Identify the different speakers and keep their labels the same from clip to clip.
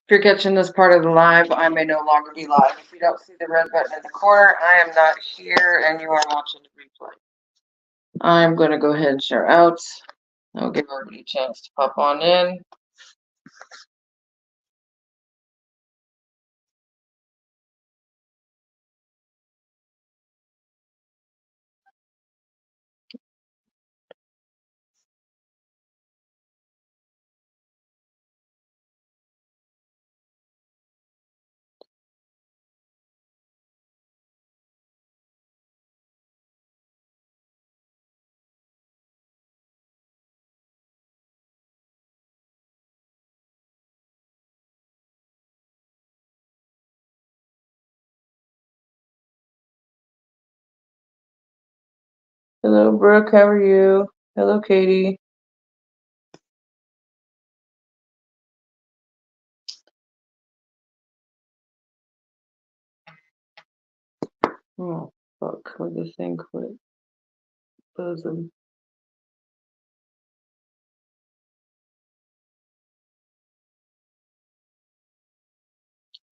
Speaker 1: If you're catching this part of the live, I may no longer be live. If you don't see the red button in the corner, I am not here and you are watching the replay. I'm going to go ahead and share out. I'll give everybody a chance to pop on in. Hello, Brooke. How are you? Hello, Katie. Oh, fuck. Where'd this thing quit? Buzzing.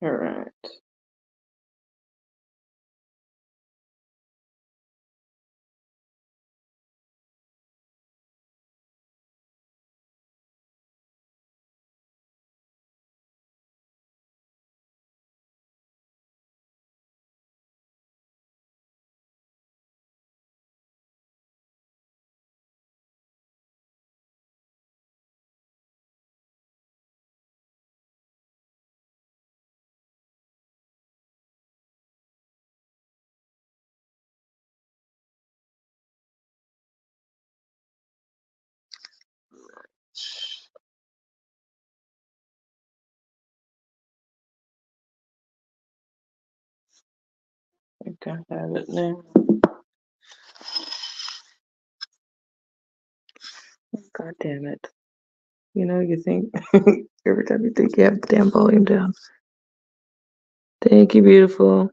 Speaker 1: All right. I think I have it now. God damn it. You know, you think every time you think you have the damn volume down. Thank you, beautiful.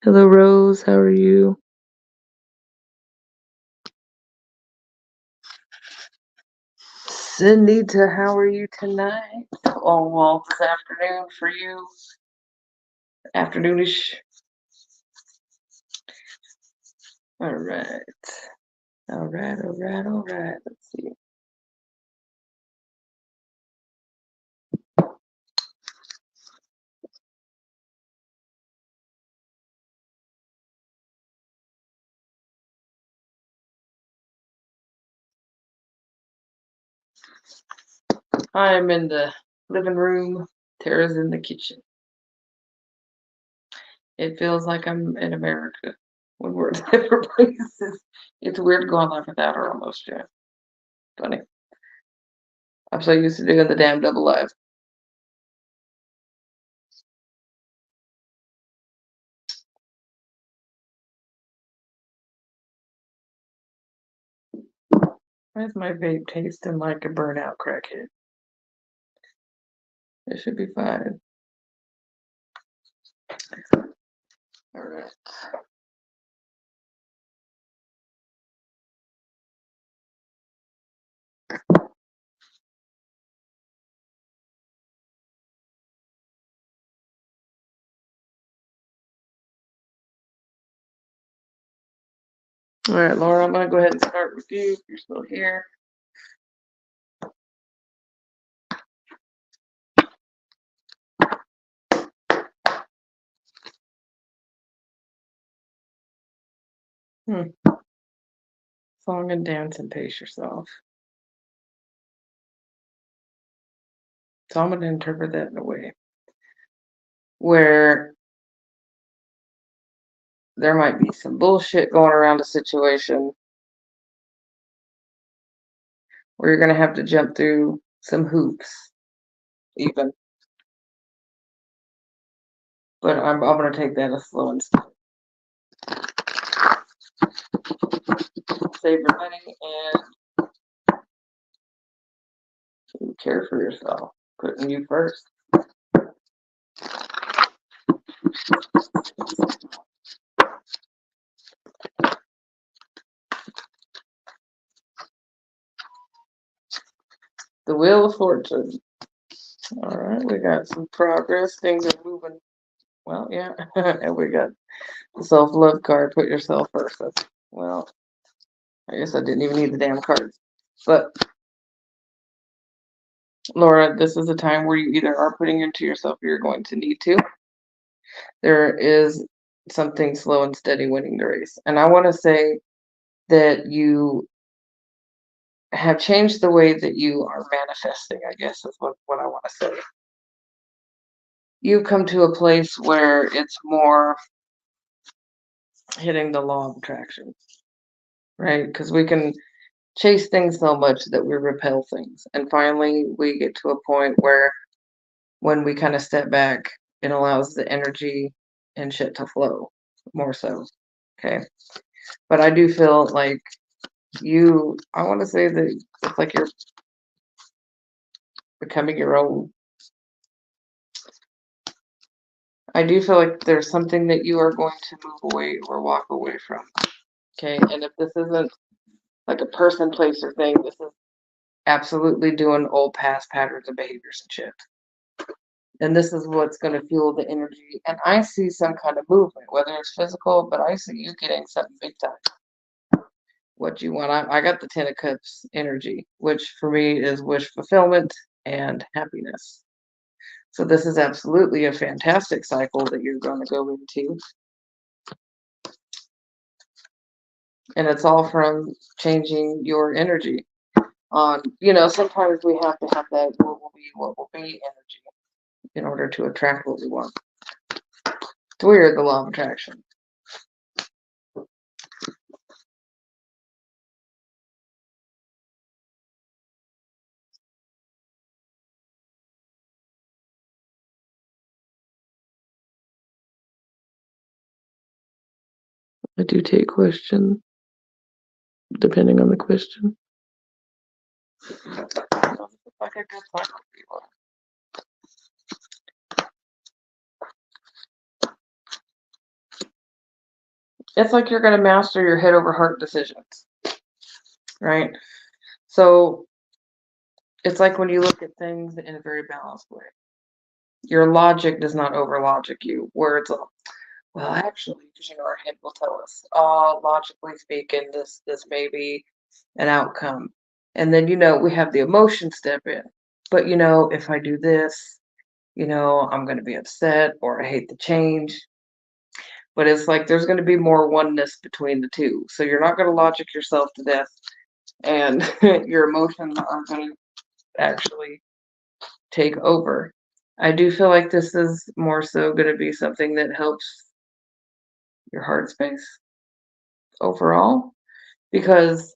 Speaker 1: Hello, Rose. How are you? Cindy, how are you tonight? Oh, well, this afternoon for you. Afternoonish. All right. All right. Let's see. I'm in the living room. Tara's in the kitchen. It feels like I'm in America when we're in different places. It's weird going live without her almost, yeah. Funny. I'm so used to doing the damn double live. Why is my vape tasting like a burnout crackhead? It should be fine. All right. All right, Laura, I'm going to go ahead and start with you if you're still here. Song and dance and pace yourself. So I'm going to interpret that in a way where there might be some bullshit going around a situation where you're going to have to jump through some hoops, even. But I'm going to take that as slow and steady. Save your money and care for yourself. Putting you first. The Wheel of Fortune. All right, we got some progress. Things are moving. Well, yeah. And we got the self-love card. Put yourself first. Well, I guess I didn't even need the damn cards. But Laura, this is a time where you either are putting into yourself or you're going to need to. There is something slow and steady winning the race. And I want to say that you have changed the way that you are manifesting, I guess is what I want to say. You come to a place where it's more hitting the law of attraction, right? Because we can chase things so much that we repel things. And finally, we get to a point where when we kind of step back, it allows the energy and shit to flow more so. Okay. But I do feel like I want to say that it's like you're becoming your own. I do feel like there's something that you are going to move away or walk away from. Okay. And if this isn't like a person, place, or thing, this is absolutely doing old past patterns of behaviors and shit. And this is what's going to fuel the energy. And I see some kind of movement, whether it's physical, but I see you getting something big time. What you want? I got the Ten of Cups energy, which for me is wish fulfillment and happiness. So this is absolutely a fantastic cycle that you're going to go into. And it's all from changing your energy. Sometimes we have to have that what will be energy in order to attract what we want. It's weird, the law of attraction. I do take questions, depending on the question. Like a good cycle for you. It's like you're going to master your head over heart decisions, right? So it's like when you look at things in a very balanced way. Your logic does not over logic you, where it's well, actually, because our head will tell us, logically speaking, this may be an outcome. And then we have the emotion step in. But if I do this, I'm going to be upset or I hate the change. But it's like there's going to be more oneness between the two. So you're not going to logic yourself to death, and your emotions are going to actually take over. I do feel like this is more so going to be something that helps your heart space overall, because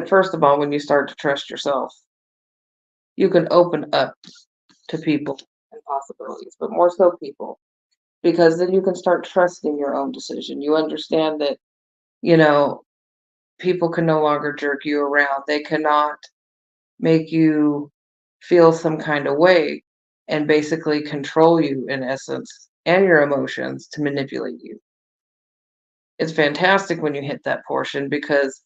Speaker 1: first of all, when you start to trust yourself, you can open up to people and possibilities, but more so people, because then you can start trusting your own decision. You understand that, people can no longer jerk you around. They cannot make you feel some kind of way and basically control you in essence and your emotions to manipulate you. It's fantastic when you hit that portion because,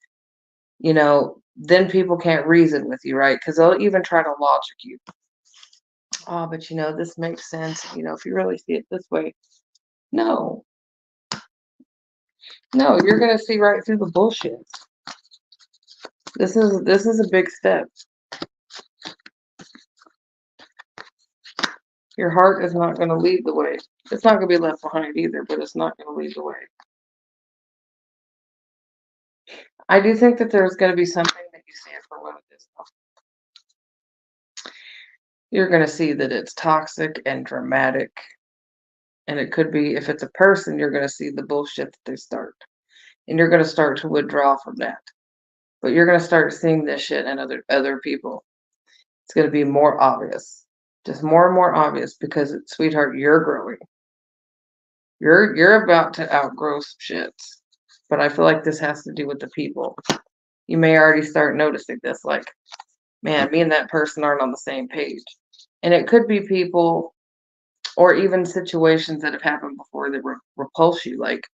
Speaker 1: then people can't reason with you, right? Because they'll even try to logic you. Oh, but this makes sense. If you really see it this way. No, you're going to see right through the bullshit. This is a big step. Your heart is not going to lead the way. It's not going to be left behind either, but it's not going to lead the way. I do think that there's going to be something that you see it for what it is. You're going to see that it's toxic and dramatic. And it could be, if it's a person, you're going to see the bullshit that they start. And you're going to start to withdraw from that. But you're going to start seeing this shit in other people. It's going to be more obvious. Just more and more obvious because, sweetheart, you're growing. You're about to outgrow some shit. But I feel like this has to do with the people. You may already start noticing this, like, man, me and that person aren't on the same page. And it could be people or even situations that have happened before that repulse you. Like,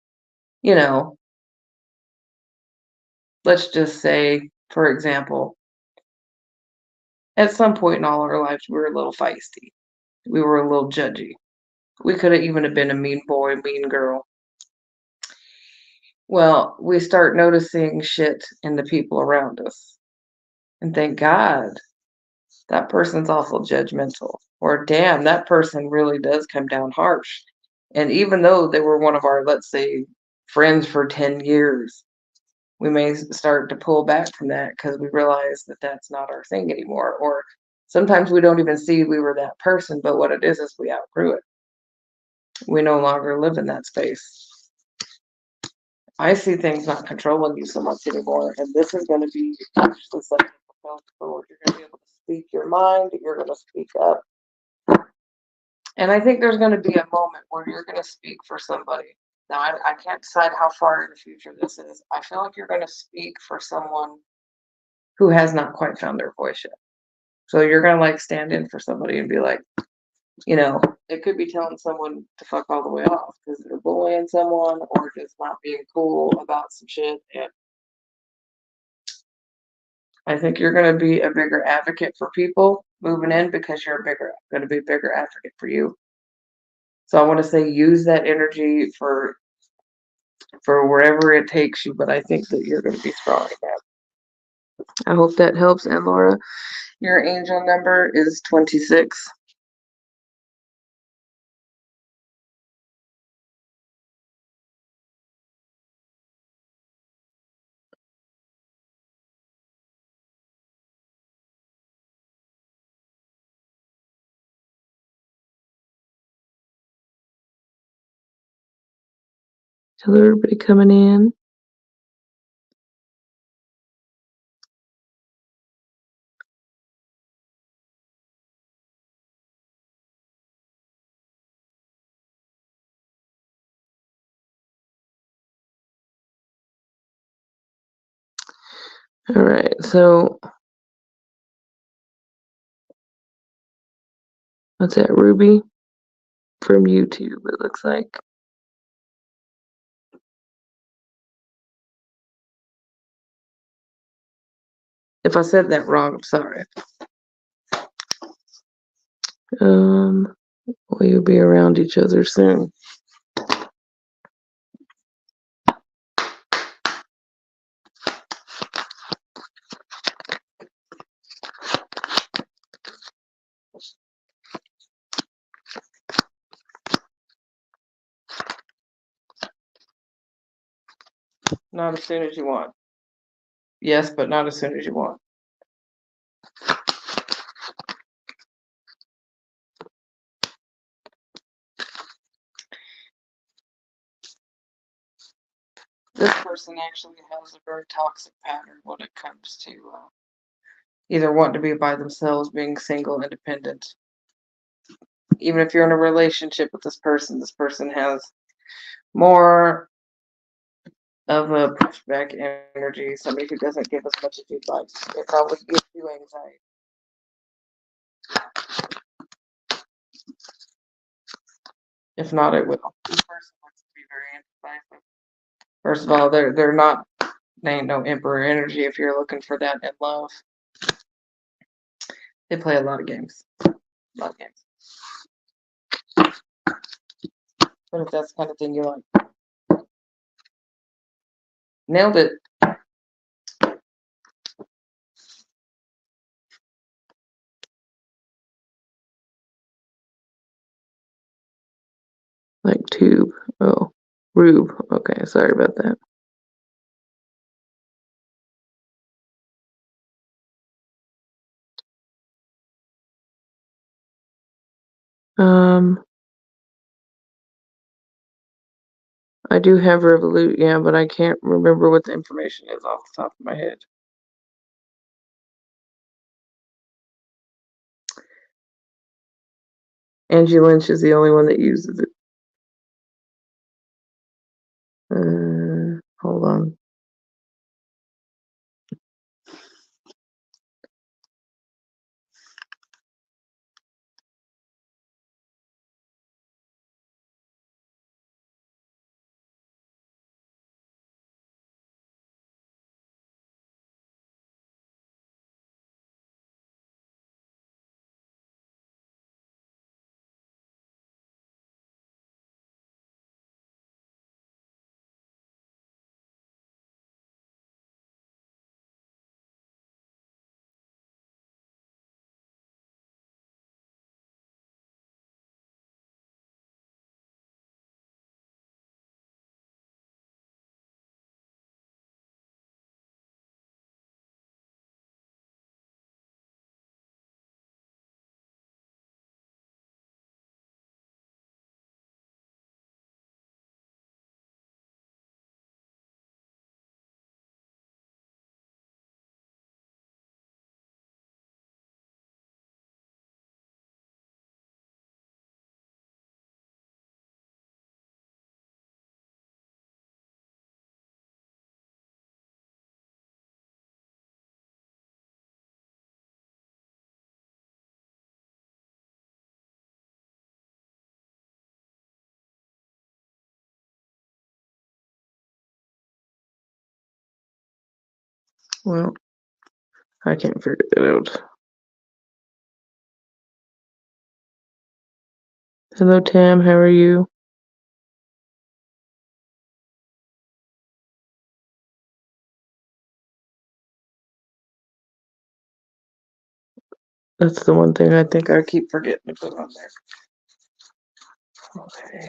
Speaker 1: let's just say, for example, At some point in all our lives, we were a little feisty. We were a little judgy. We could have even have been a mean boy, mean girl. Well, we start noticing shit in the people around us. And thank God, that person's awful judgmental. Or damn, that person really does come down harsh. And even though they were one of our, let's say, friends for 10 years, we may start to pull back from that because we realize that that's not our thing anymore. Or sometimes we don't even see we were that person, but what it is we outgrew it. We no longer live in that space. I see things not controlling you so much anymore, and this is going to be actually something going forward. You're going to be able to speak your mind. You're going to speak up, and I think there's going to be a moment where you're going to speak for somebody. Now, I can't decide how far in the future this is. I feel like you're going to speak for someone who has not quite found their voice yet. So you're going to like stand in for somebody and be like, it could be telling someone to fuck all the way off because they're bullying someone or just not being cool about some shit. And I think you're going to be a bigger advocate for people moving in because you're going to be a bigger advocate for you. So I want to say use that energy for wherever it takes you, but I think that you're going to be strong in that. I hope that helps. And Laura, your angel number is 26. Hello, everybody coming in. All right, so what's that, Ruby? From YouTube, it looks like. If I said that wrong, I'm sorry. Will you be around each other soon? Not as soon as you want. Yes, but not as soon as you want. This person actually has a very toxic pattern when it comes to either wanting to be by themselves, being single, independent. Even if you're in a relationship with this person has more of a pushback energy, somebody who doesn't give as much as you'd like. It probably gives you anxiety. If not, it will. This person wants to be very empathetic. First of all, they're not. They ain't no emperor energy if you're looking for that in love. They play a lot of games. A lot of games. But if that's the kind of thing you like. Nailed it. Like tube. Oh, rube. Okay, sorry about that. I do have Revolut, yeah, but I can't remember what the information is off the top of my head. Angie Lynch is the only one that uses it. Hold on. Well, I can't figure that out. Hello, Tam. How are you? That's the one thing I think I keep forgetting to put on there. Okay.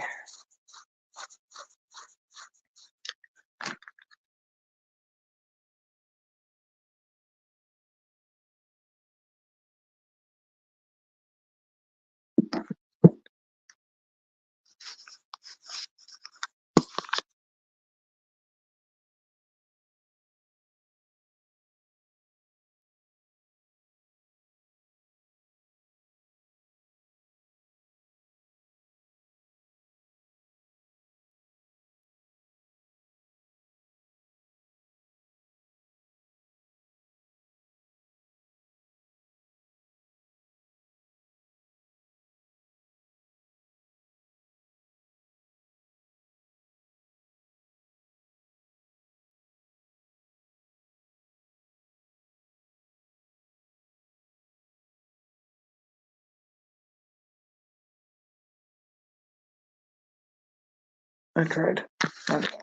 Speaker 1: I tried. Okay.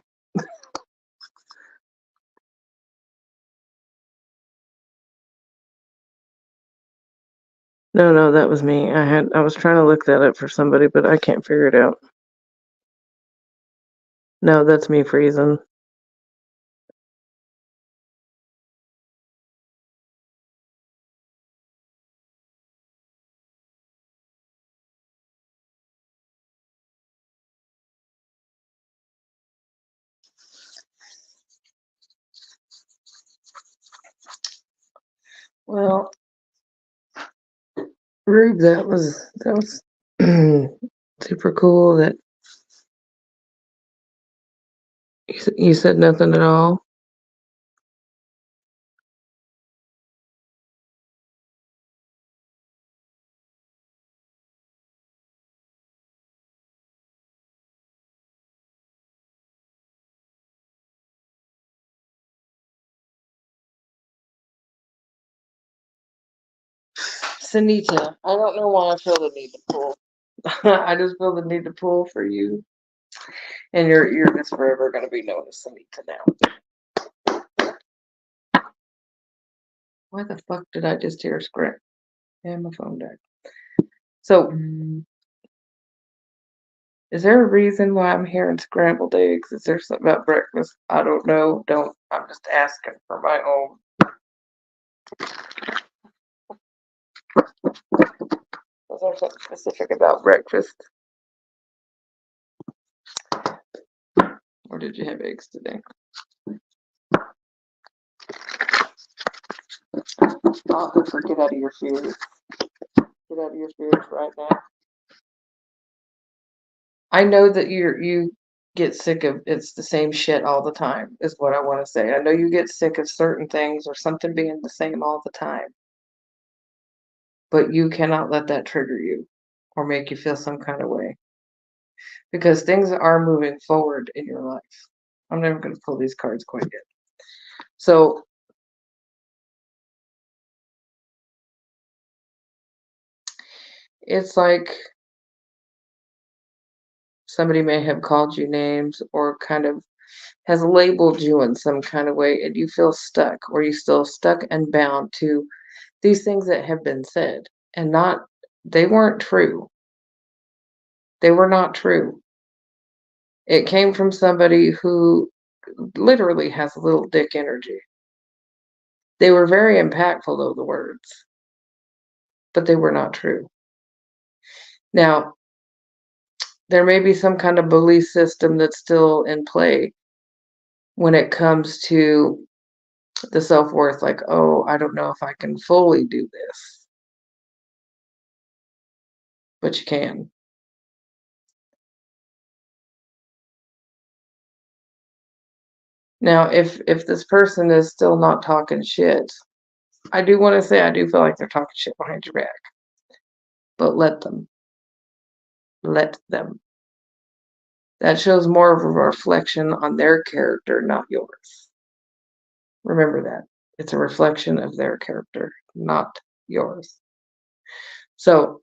Speaker 1: No, that was me. I was trying to look that up for somebody, but I can't figure it out. No, that's me freezing. Well, Rube, that was super cool that you said nothing at all. Sanita, I don't know why I feel the need to pull. I just feel the need to pull for you, and you're just forever gonna be known as Sanita now. Why the fuck did I just hear a script? And my phone died. So, is there a reason why I'm hearing scrambled eggs? Is there something about breakfast? I don't know. Don't. I'm just asking for my own. Is there something specific about breakfast? Or did you have eggs today? Oh, get out of your fears. Get out of your fears right now. I know that you get sick of it's the same shit all the time, is what I want to say. I know you get sick of certain things or something being the same all the time, but you cannot let that trigger you or make you feel some kind of way because things are moving forward in your life. I'm never going to pull these cards quite yet. So it's like somebody may have called you names or kind of has labeled you in some kind of way and you feel stuck or you still stuck and bound to these things that have been said and not they weren't true. They were not true. It came from somebody who literally has a little dick energy. They were very impactful, though, the words, but they were not true. Now, there may be some kind of belief system that's still in play when it comes to the self-worth, like, oh, I don't know if I can fully do this, but you can. Now, if this person is still not talking shit, I do want to say I do feel like they're talking shit behind your back, but let them. Let them. That shows more of a reflection on their character, not yours. Remember that. It's a reflection of their character, not yours. So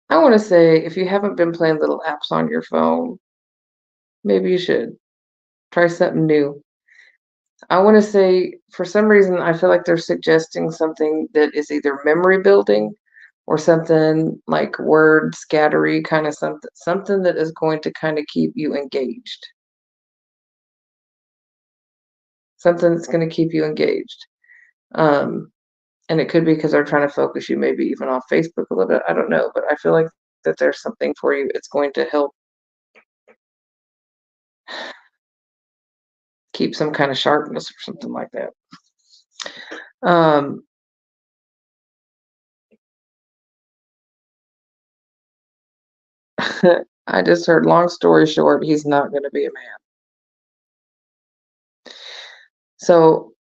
Speaker 1: I want to say, if you haven't been playing little apps on your phone, maybe you should try something new. I want to say, for some reason, I feel like they're suggesting something that is either memory building or something like word scattery, kind of something that is going to kind of keep you engaged. Something that's going to keep you engaged. And it could be because they're trying to focus you maybe even off Facebook a little bit. I don't know, but I feel like that there's something for you. It's going to help keep some kind of sharpness or something like that. I just heard, long story short, he's not going to be a man. So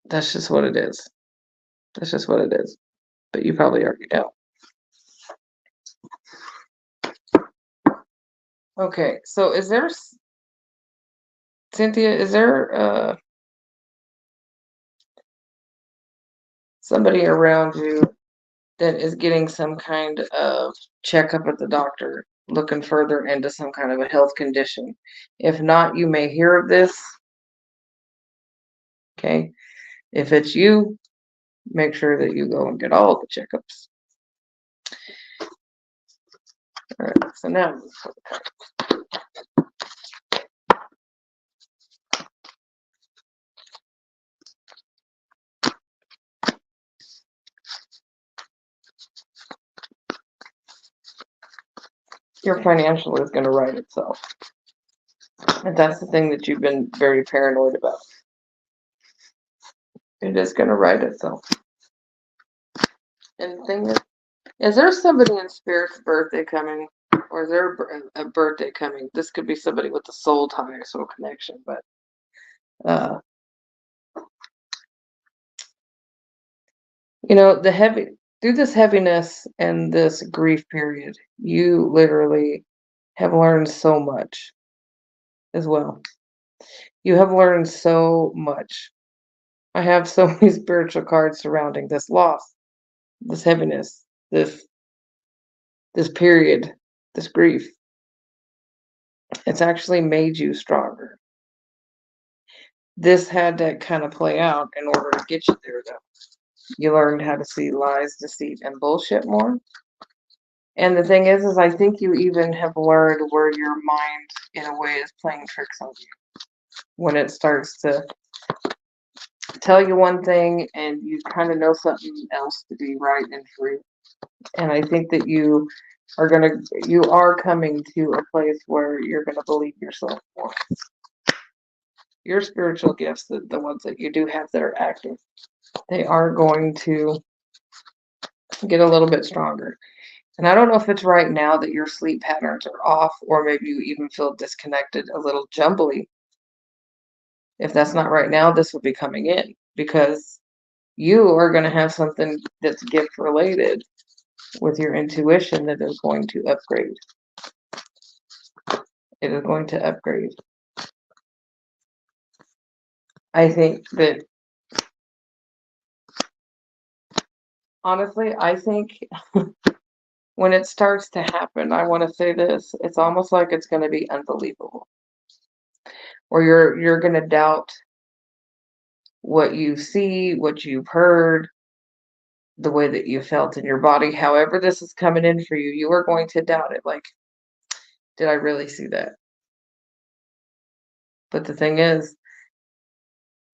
Speaker 1: that's just what it is. That's just what it is. But you probably already know. Okay, so is there, Cynthia, is there somebody around you that is getting some kind of checkup at the doctor, looking further into some kind of a health condition? If not, you may hear of this. Okay, if it's you, make sure that you go and get all the checkups. All right, so now your financial is going to right itself. And that's the thing that you've been very paranoid about. It is going to right itself. And the thing is there somebody in Spirit's birthday coming? Or is there a birthday coming? This could be somebody with a soul tie, soul connection, but you know, through this heaviness and this grief period, you literally have learned so much as well. You have learned so much. I have so many spiritual cards surrounding this loss, this heaviness, this period, this grief. It's actually made you stronger. This had to kind of play out in order to get you there, though. You learned how to see lies, deceit, and bullshit more. And the thing is I think you even have learned where your mind, in a way, is playing tricks on you. When it starts to tell you one thing and you kind of know something else to be right and true. And I think that you are coming to a place where you're gonna believe yourself more. Your spiritual gifts, the ones that you do have that are active, they are going to get a little bit stronger. And I don't know if it's right now that your sleep patterns are off, or maybe you even feel disconnected, a little jumbly. If that's not right now, this will be coming in, because you are going to have something that's gift related with your intuition that is going to upgrade. It is going to upgrade. I think that, honestly, I think when it starts to happen, I want to say this, it's almost like it's going to be unbelievable. Or you're going to doubt what you see, what you've heard, the way that you felt in your body. However this is coming in for you, you are going to doubt it. Like, did I really see that? But the thing is,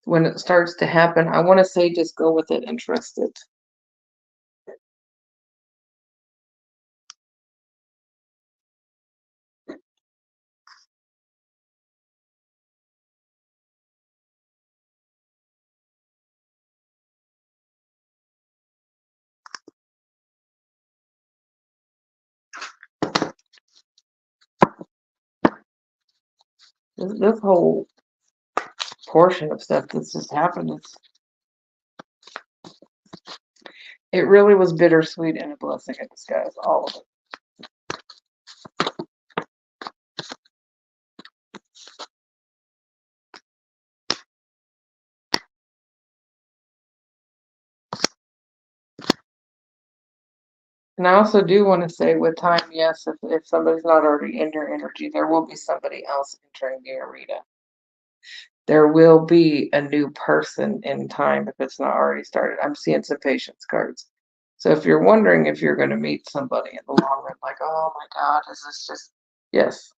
Speaker 1: when it starts to happen, I want to say just go with it and trust it. This whole portion of stuff that's just happened, it really was bittersweet and a blessing in disguise, all of it. And I also do want to say with time, yes, if somebody's not already in your energy, there will be somebody else entering the arena. There will be a new person in time if it's not already started. I'm seeing some patience cards. So if you're wondering if you're going to meet somebody in the long run, like, oh my God, is this just, yes.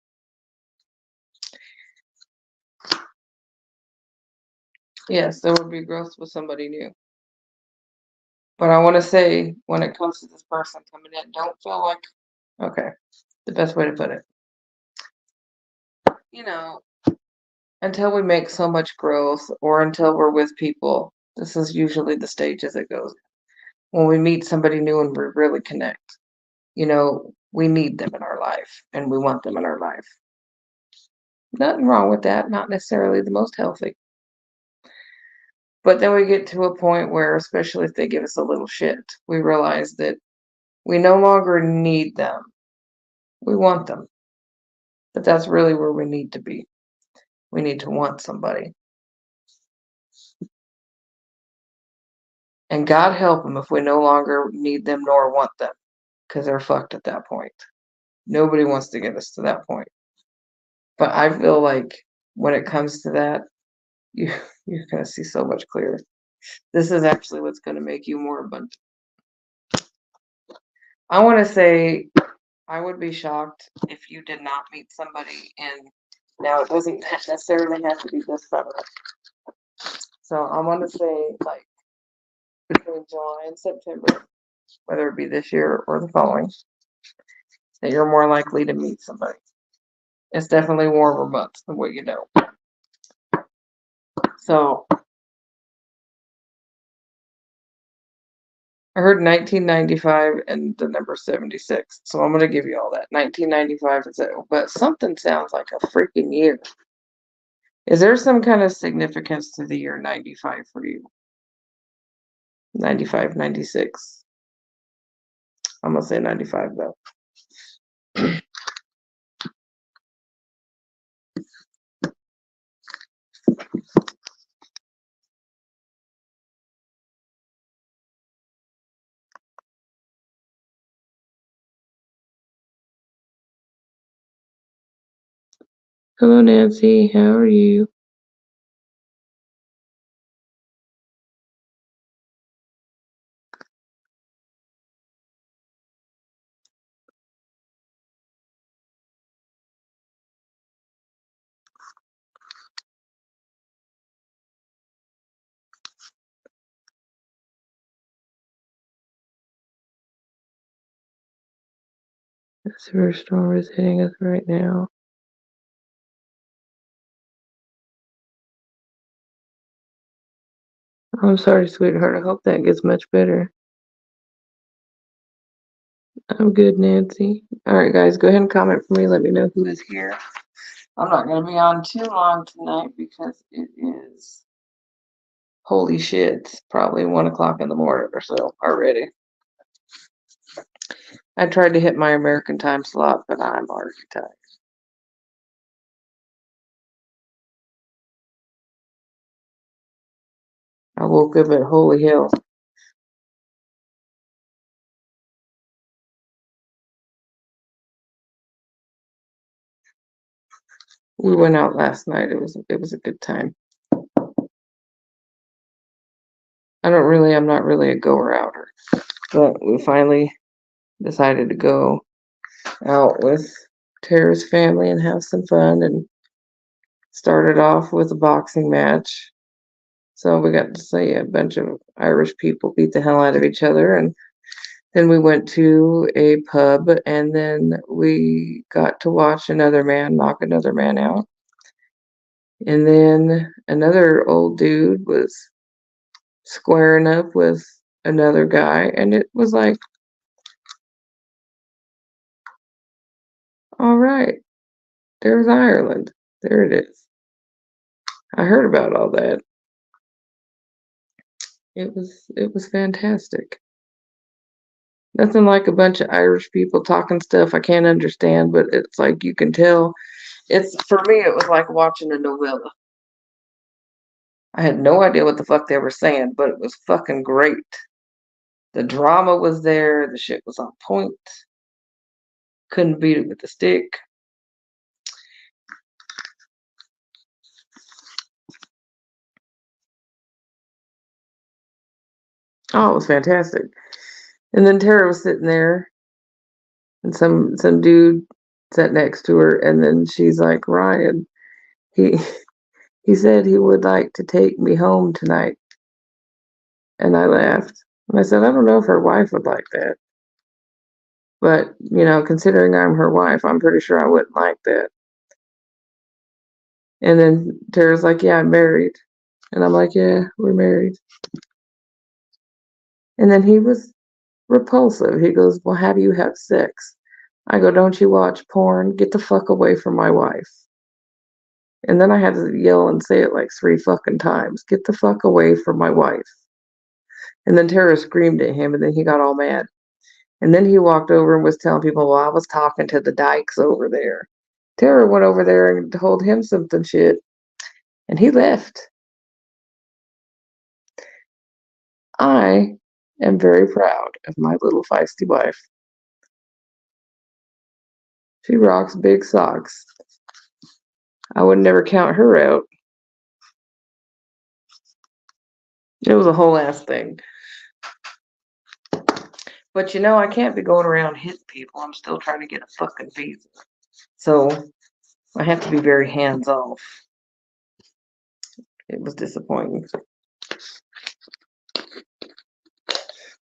Speaker 1: Yes, there will be growth with somebody new. But I want to say, when it comes to this person coming in, don't feel like, okay, the best way to put it, you know, until we make so much growth or until we're with people, this is usually the stages it goes. When we meet somebody new and we really connect, we need them in our life and we want them in our life. Nothing wrong with that, not necessarily the most healthy. But then we get to a point where, especially if they give us a little shit, we realize that we no longer need them. We want them. But that's really where we need to be. We need to want somebody. And God help them if we no longer need them nor want them, because they're fucked at that point. Nobody wants to get us to that point. But I feel like when it comes to that, you're going to see so much clearer. This is actually what's going to make you more abundant. I want to say I would be shocked if you did not meet somebody now it doesn't necessarily have to be this summer. So I want to say like between July and September, whether it be this year or the following, that you're more likely to meet somebody. It's definitely warmer months than what you know. So I heard 1995 and the number 76. So I'm going to give you all that. 1995 is it, but something sounds like a freaking year. Is there some kind of significance to the year 95 for you? 95, 96. I'm going to say 95 though. Hello, Nancy. How are you? The severe storm is hitting us right now. I'm sorry, sweetheart. I hope that gets much better. I'm good, Nancy. All right, guys, go ahead and comment for me. Let me know who is here. I'm not going to be on too long tonight because it is, holy shit, probably 1 o'clock in the morning or so already. I tried to hit my American time slot, but I'm already tired. I woke up at holy hell. We went out last night. It was a good time. I'm not really a goer outer, but we finally decided to go out with Tara's family and have some fun, and started off with a boxing match. So we got to see a bunch of Irish people beat the hell out of each other, and then we went to a pub, and then we got to watch another man knock another man out. And then another old dude was squaring up with another guy, and it was like, all right, there's Ireland. There it is. I heard about all that. It was fantastic. Nothing like a bunch of Irish people talking stuff I can't understand, but it's like you can tell. For me, it was like watching a novella. I had no idea what the fuck they were saying, but it was fucking great. The drama was there. The shit was on point. Couldn't beat it with a stick. Oh, it was fantastic. And then Tara was sitting there, and some dude sat next to her, and then she's like, Ryan, he he said he would like to take me home tonight. And I laughed. And I said, I don't know if her wife would like that. But, considering I'm her wife, I'm pretty sure I wouldn't like that. And then Tara's like, yeah, I'm married. And I'm like, yeah, we're married. And then he was repulsive. He goes, well, how do you have sex? I go, don't you watch porn? Get the fuck away from my wife. And then I had to yell and say it like 3 fucking times. Get the fuck away from my wife. And then Tara screamed at him, and then he got all mad. And then he walked over and was telling people, well, I was talking to the dykes over there. Tara went over there and told him something shit, and he left. I am very proud of my little feisty wife. She rocks big socks. I would never count her out. It was a whole ass thing. But I can't be going around hitting people. I'm still trying to get a fucking visa. So I have to be very hands off. It was disappointing.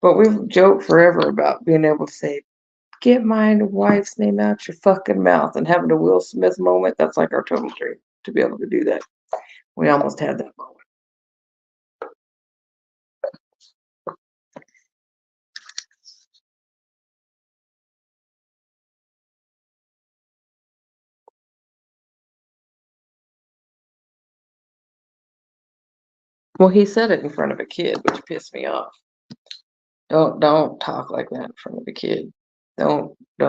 Speaker 1: But we've joked forever about being able to say, get my wife's name out your fucking mouth, and having a Will Smith moment. That's like our total dream to be able to do that. We almost had that moment. Well, he said it in front of a kid, which pissed me off. Don't talk like that in front of a kid. Don't. I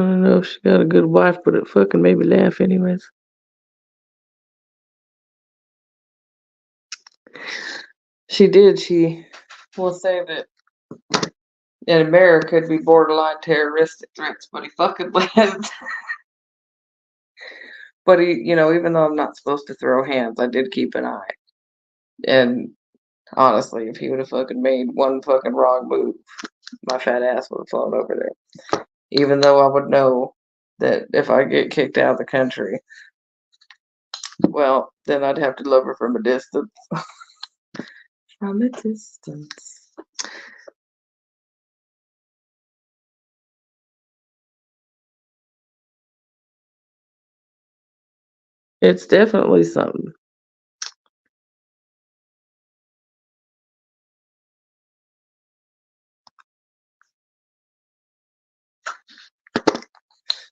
Speaker 1: don't know if she got a good wife, but it fucking made me laugh anyways. She did. She will say that in America it'd be borderline terroristic threats, but he fucking lived. But he, even though I'm not supposed to throw hands, I did keep an eye. And honestly, if he would have fucking made one fucking wrong move, my fat ass would have flown over there. Even though I would know that if I get kicked out of the country, well, then I'd have to love her from a distance. From a distance. It's definitely something.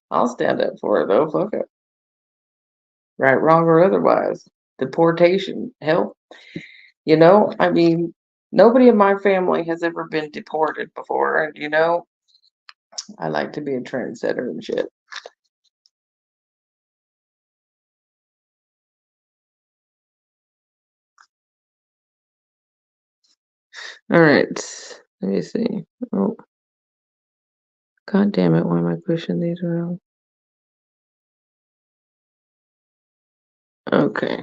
Speaker 1: I'll stand up for it though. Fuck it. Right, wrong, or otherwise. Deportation. Hell, I mean, nobody in my family has ever been deported before. And, I like to be a trendsetter and shit. All right. Let me see. Oh, God damn it. Why am I pushing these around? Okay.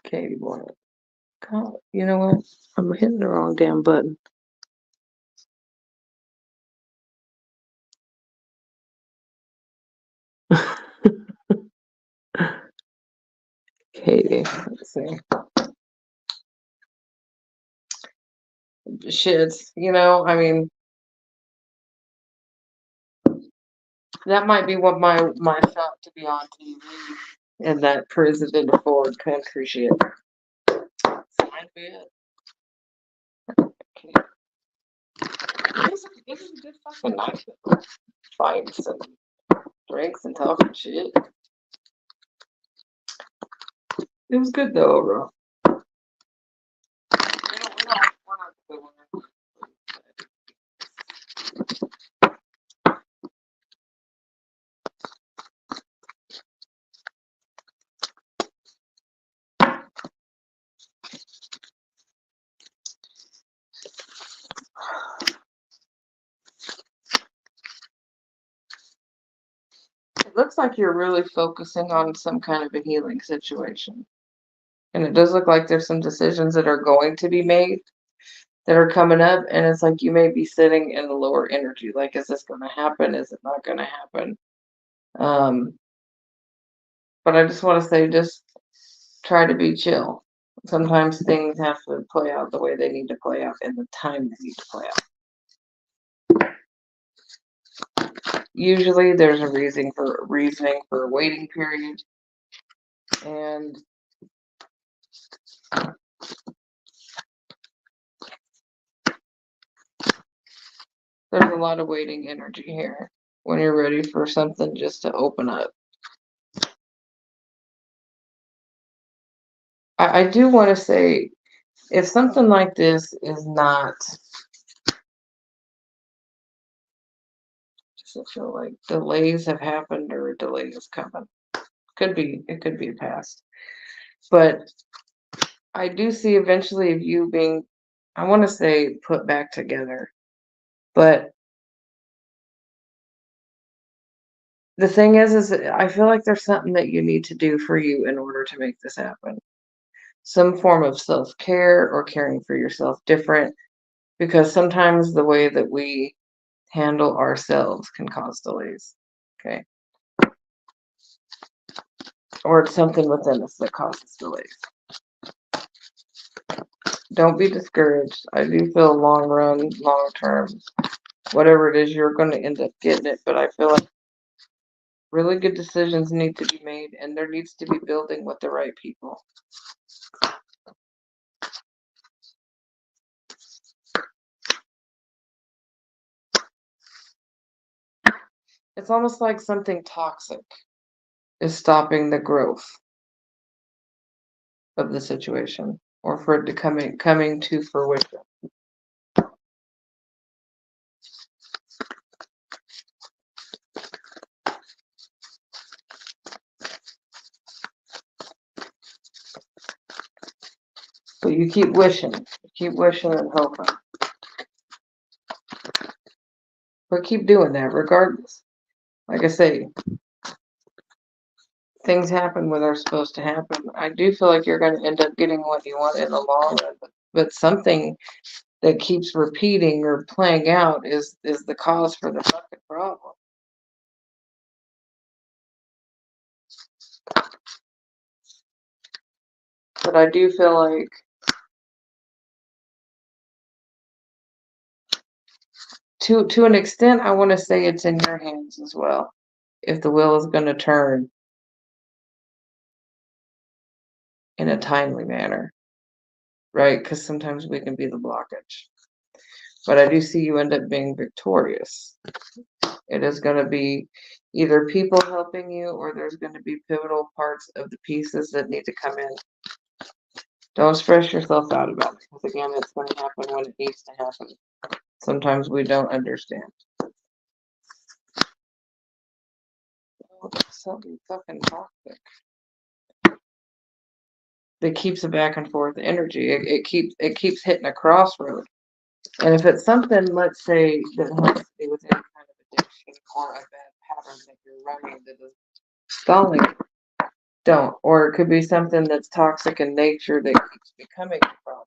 Speaker 1: Katie boy. God, you know what? I'm hitting the wrong damn button. Katie. Let's see. Shit. I mean, that might be what my shot to be on TV and that president of foreign country shit. That might be it. Okay. It was a good fucking night. Fights and drinks and talking shit. It was good though, overall. We're not the good one. looks like you're really focusing on some kind of a healing situation. And it does look like there's some decisions that are going to be made that are coming up, and it's like you may be sitting in a lower energy. Like, is this going to happen? Is it not going to happen? Um, but I just want to say, just try to be chill. Sometimes things have to play out the way they need to play out in the time they need to play out. Usually there's a reasoning for a waiting period. And there's a lot of waiting energy here when you're ready for something just to open up. I do want to say, if something like this is not, does it feel like delays have happened or a delay is coming? It could be a past. But I do see eventually of you being, I want to say, put back together. But the thing is I feel like there's something that you need to do for you in order to make this happen. Some form of self-care or caring for yourself different, because sometimes the way that we handle ourselves can cause delays. Okay. Or it's something within us that causes delays. Don't be discouraged. I do feel long run, long term, whatever it is, you're going to end up getting it. But I feel like really good decisions need to be made, and there needs to be building with the right people. It's almost like something toxic is stopping the growth of the situation, or for it to coming to fruition. But you keep wishing and hoping. But keep doing that regardless. Like I say, things happen when they're supposed to happen. I do feel like you're going to end up getting what you want in the long run. But something that keeps repeating or playing out is the cause for the fucking problem. But I do feel like to an extent, I want to say it's in your hands as well. If the wheel is going to turn in a timely manner, right? Because sometimes we can be the blockage. But I do see you end up being victorious. It is going to be either people helping you, or there's going to be pivotal parts of the pieces that need to come in. Don't stress yourself out about it, because again, it's going to happen when it needs to happen. Sometimes we don't understand. Oh, that's something fucking toxic that keeps a back and forth energy. It keeps hitting a crossroad. And if it's something, let's say, that has to do with any kind of addiction or a bad pattern that you're running that is stalling, don't. Or it could be something that's toxic in nature that keeps becoming a problem.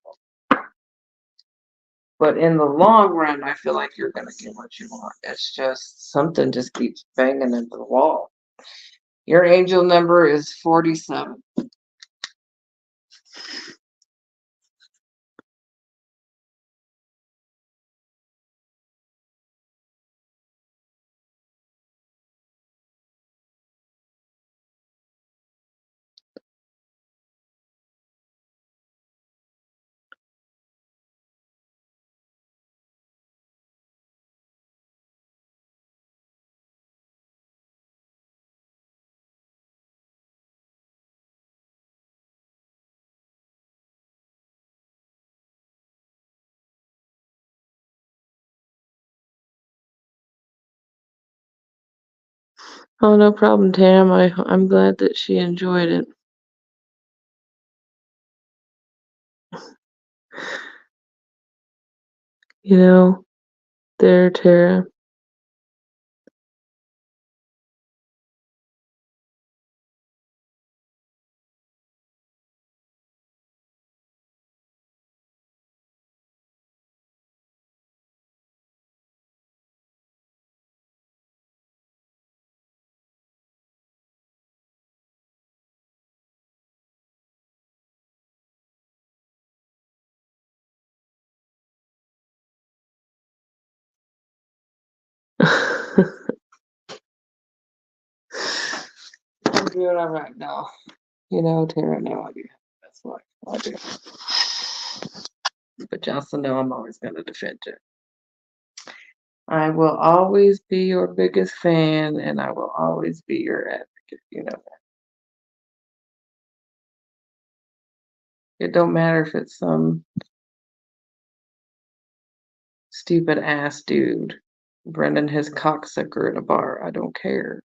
Speaker 1: But in the long run, I feel like you're going to get what you want. It's just something just keeps banging into the wall. Your angel number is 47. Oh, no problem, Tam. I'm glad that she enjoyed it. You know, there, Tara. doing all right now. You know, Tara, now I do have the best life. I do. But you also know I'm always going to defend you. I will always be your biggest fan, and I will always be your advocate. You know that. It don't matter if it's some stupid ass dude running his cocksucker in a bar. I don't care.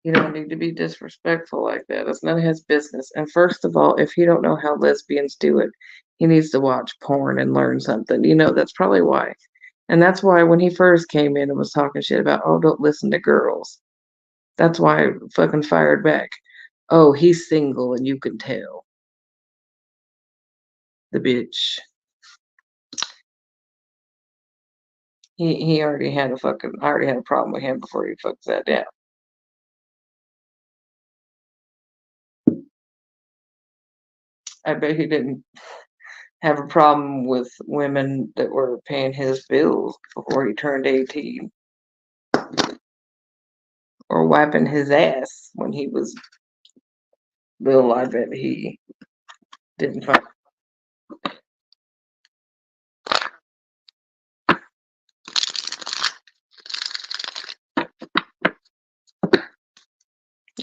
Speaker 1: You don't need to be disrespectful like that. It's none of his business. And first of all, if he don't know how lesbians do it, he needs to watch porn and learn something. You know, that's probably why. And that's why when he first came in and was talking shit about, oh, don't listen to girls. That's why I fucking fired back. Oh, he's single and you can tell. The bitch. He already had I already had a problem with him before he fucked that down. I bet he didn't have a problem with women that were paying his bills before he turned 18. Or wiping his ass when he was little. I bet he didn't find.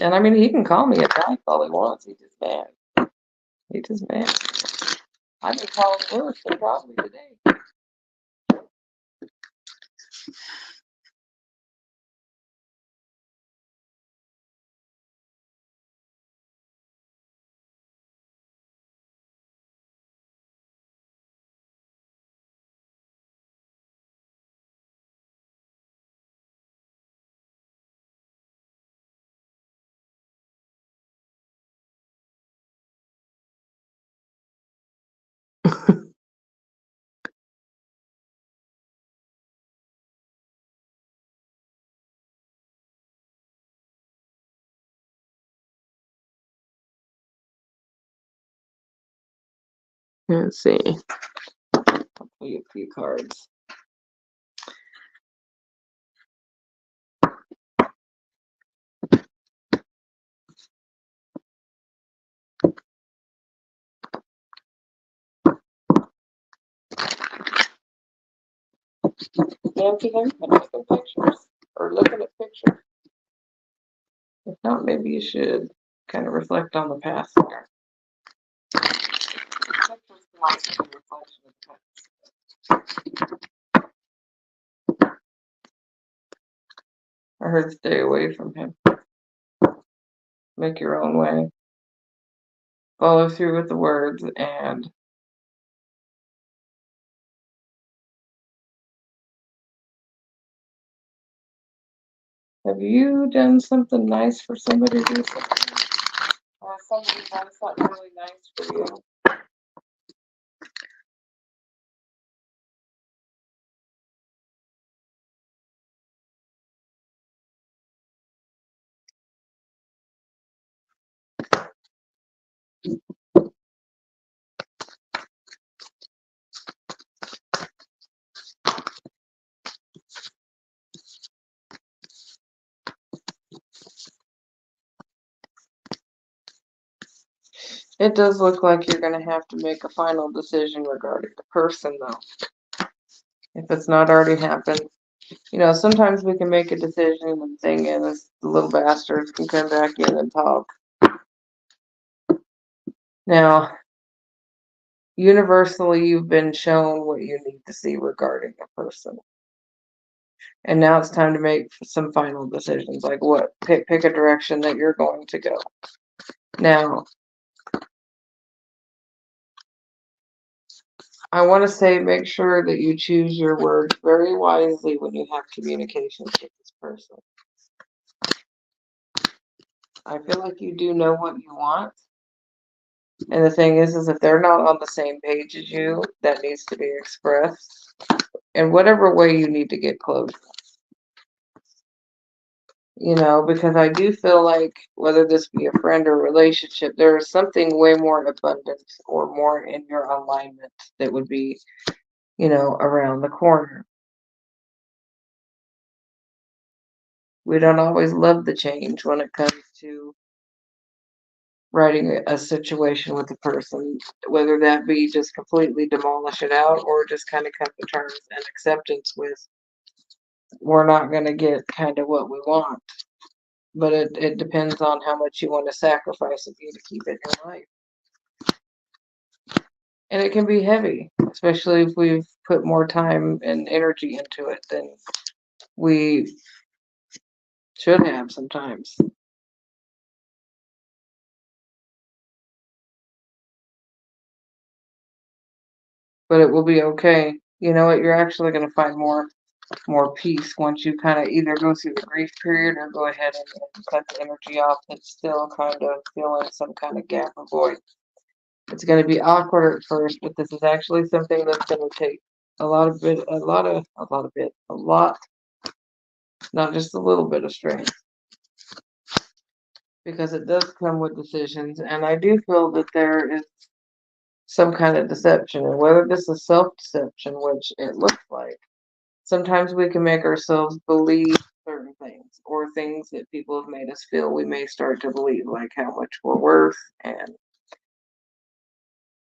Speaker 1: And I mean, he can call me a dyke all he wants. He's just mad. He just mad. I've been calling worse than probably today. Let's see. I'll pull you a few cards. Don't you think I'm taking pictures or looking at pictures? If not, maybe you should kind of reflect on the past there. Pictures might be a reflection of the past. I heard stay away from him. Make your own way. Follow through with the words and have you done something nice for somebody recently? Or somebody done something really nice for you? It does look like you're going to have to make a final decision regarding the person, though. If it's not already happened. You know, sometimes we can make a decision and the thing is, the little bastards can come back in and talk. Now, universally, you've been shown what you need to see regarding a person. And now it's time to make some final decisions, like what? Pick a direction that you're going to go. Now, I want to say make sure that you choose your words very wisely when you have communications with this person. I feel like you do know what you want. And the thing is if they're not on the same page as you, that needs to be expressed in whatever way you need to get closure. You know, because I do feel like whether this be a friend or relationship, there is something way more abundant or more in your alignment that would be, you know, around the corner. We don't always love the change when it comes to writing a situation with a person, whether that be just completely demolish it out or just kind of come to terms and acceptance with we're not going to get kind of what we want. But it depends on how much you want to sacrifice of you to keep it in your life. And it can be heavy, especially if we've put more time and energy into it than we should have sometimes. But it will be okay. You know what? You're actually going to find more peace once you kind of either go through the grief period or go ahead and cut the energy off that's still kind of feeling some kind of gap or void. It's going to be awkward at first, but this is actually something that's going to take a lot, not just a little bit of strength, because it does come with decisions. And I do feel that there is some kind of deception, and whether this is self-deception, which it looks like, sometimes we can make ourselves believe certain things or things that people have made us feel we may start to believe, like how much we're worth. And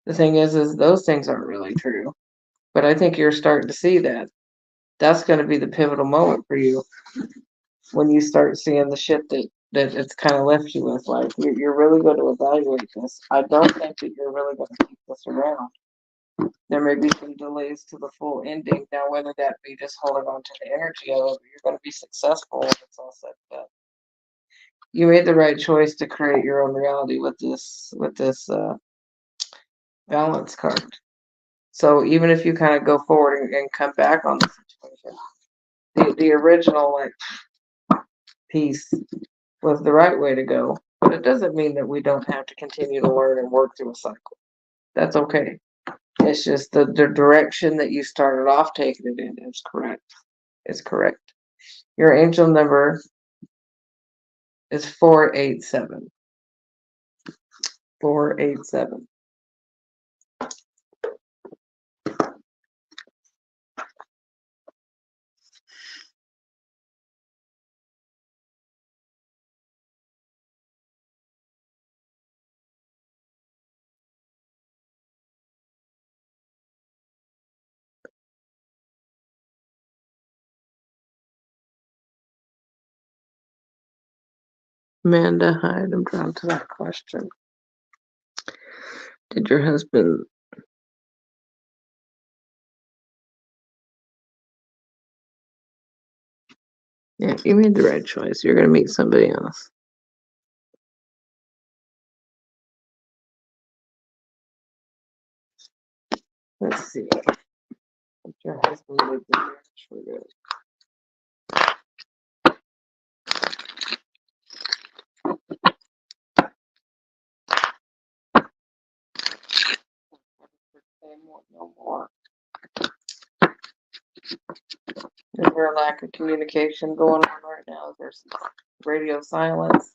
Speaker 1: the thing is those things aren't really true. But I think you're starting to see that. That's going to be the pivotal moment for you when you start seeing the shit that it's kind of left you with. Like, you're really going to evaluate this. I don't think that you're really going to keep this around. There may be some delays to the full ending. Now, whether that be just holding on to the energy of it, you're going to be successful when it's all said and done. You made the right choice to create your own reality with this balance card. So even if you kind of go forward and come back on the situation, the original piece was the right way to go. But it doesn't mean that we don't have to continue to learn and work through a cycle. That's okay. It's just the direction that you started off taking it in is correct. It's correct. Your angel number is 487. 487. Amanda, hi, I'm drawn to that question. Did your husband... Yeah, you made the right choice. You're going to meet somebody else. Let's see. If your husband lived in marriage for good. No more. Is there a lack of communication going on right now? There's radio silence.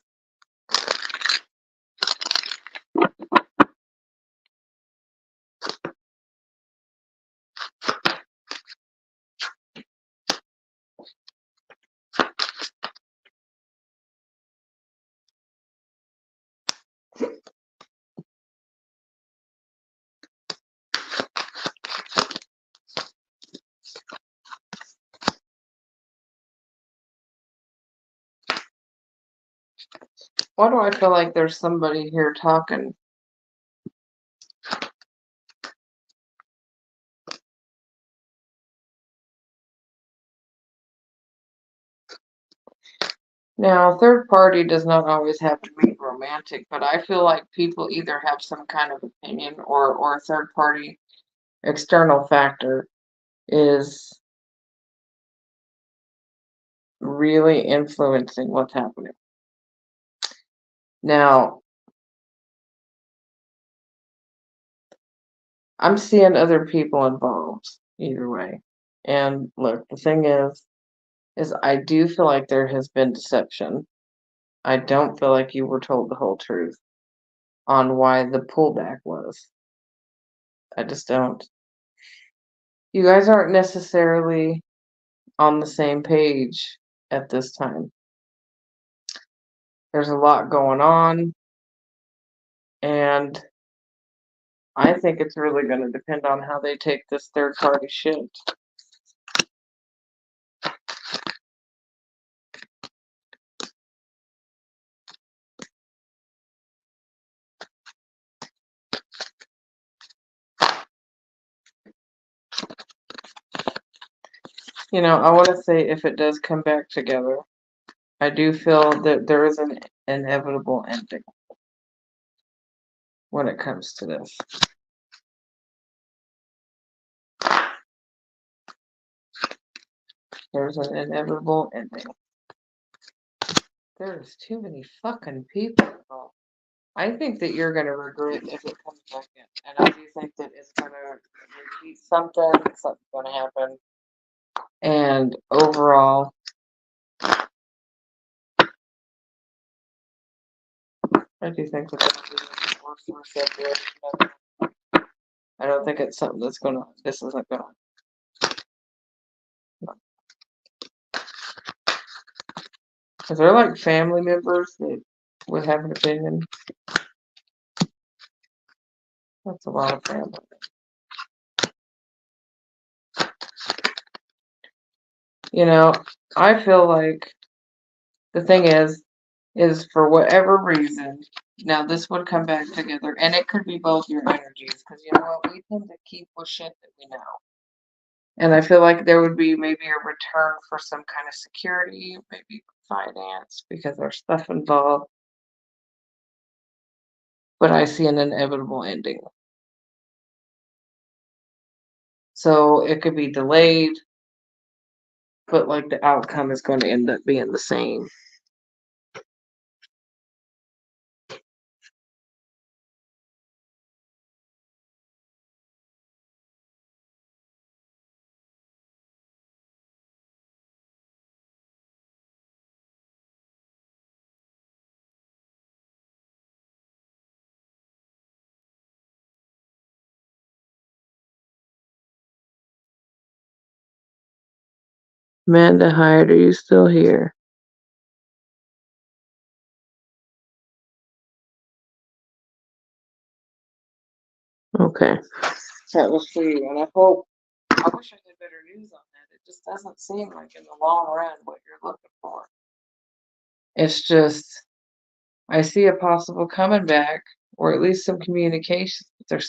Speaker 1: Why do I feel like there's somebody here talking? Now, third party does not always have to be romantic, but I feel like people either have some kind of opinion or a third party external factor is really influencing what's happening. Now, I'm seeing other people involved either way. And look, the thing is I do feel like there has been deception. I don't feel like you were told the whole truth on why the pullback was. I just don't. You guys aren't necessarily on the same page at this time. There's a lot going on, and I think it's really going to depend on how they take this third party shit. I want to say if it does come back together, I do feel that there is an inevitable ending when it comes to this. There's an inevitable ending. There's too many fucking people involved. I think that you're going to regret if it comes back in. And I do think that it's going to repeat something's going to happen. And overall, I do think that that'll be a forced separation. I don't think it's something this isn't going to. Is there like family members that would have an opinion? That's a lot of family. I feel like the thing is for whatever reason, now this would come back together, and it could be both your energies, because you know what, we tend to keep with shit that we know. And I feel like there would be maybe a return for some kind of security, maybe finance, because there's stuff involved. But I see an inevitable ending. So it could be delayed, but like the outcome is going to end up being the same. Amanda Hyde, are you still here? Okay. That was for you, and I wish I had better news on that. It just doesn't seem like in the long run what you're looking for. It's just, I see a possible coming back, or at least some communication. But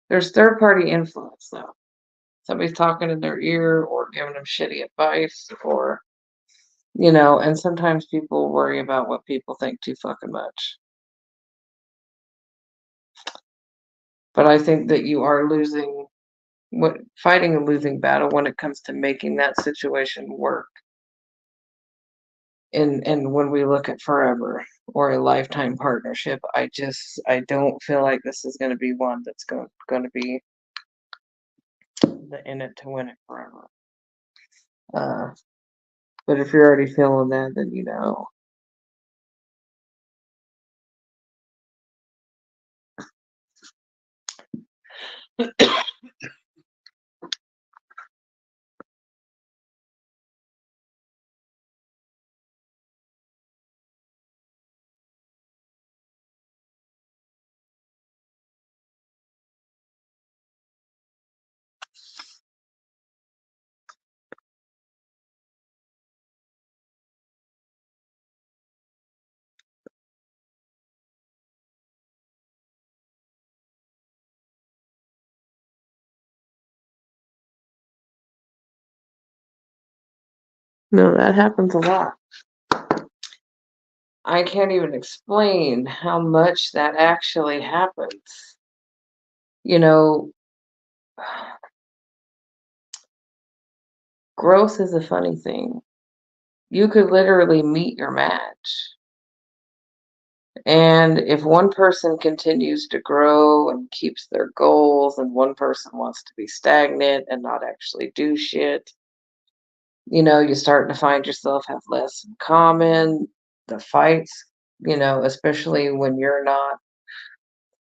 Speaker 1: there's third party influence though. Somebody's talking in their ear or giving them shitty advice, or and sometimes people worry about what people think too fucking much. But I think that you are fighting a losing battle when it comes to making that situation work. And when we look at forever or a lifetime partnership, I don't feel like this is going to be one that's going to be the in it to win it forever. But if you're already feeling that, then you know. No, that happens a lot. I can't even explain how much that actually happens. Growth is a funny thing. You could literally meet your match. And if one person continues to grow and keeps their goals, and one person wants to be stagnant and not actually do shit, you're starting to find yourself have less in common. The fights, especially when you're not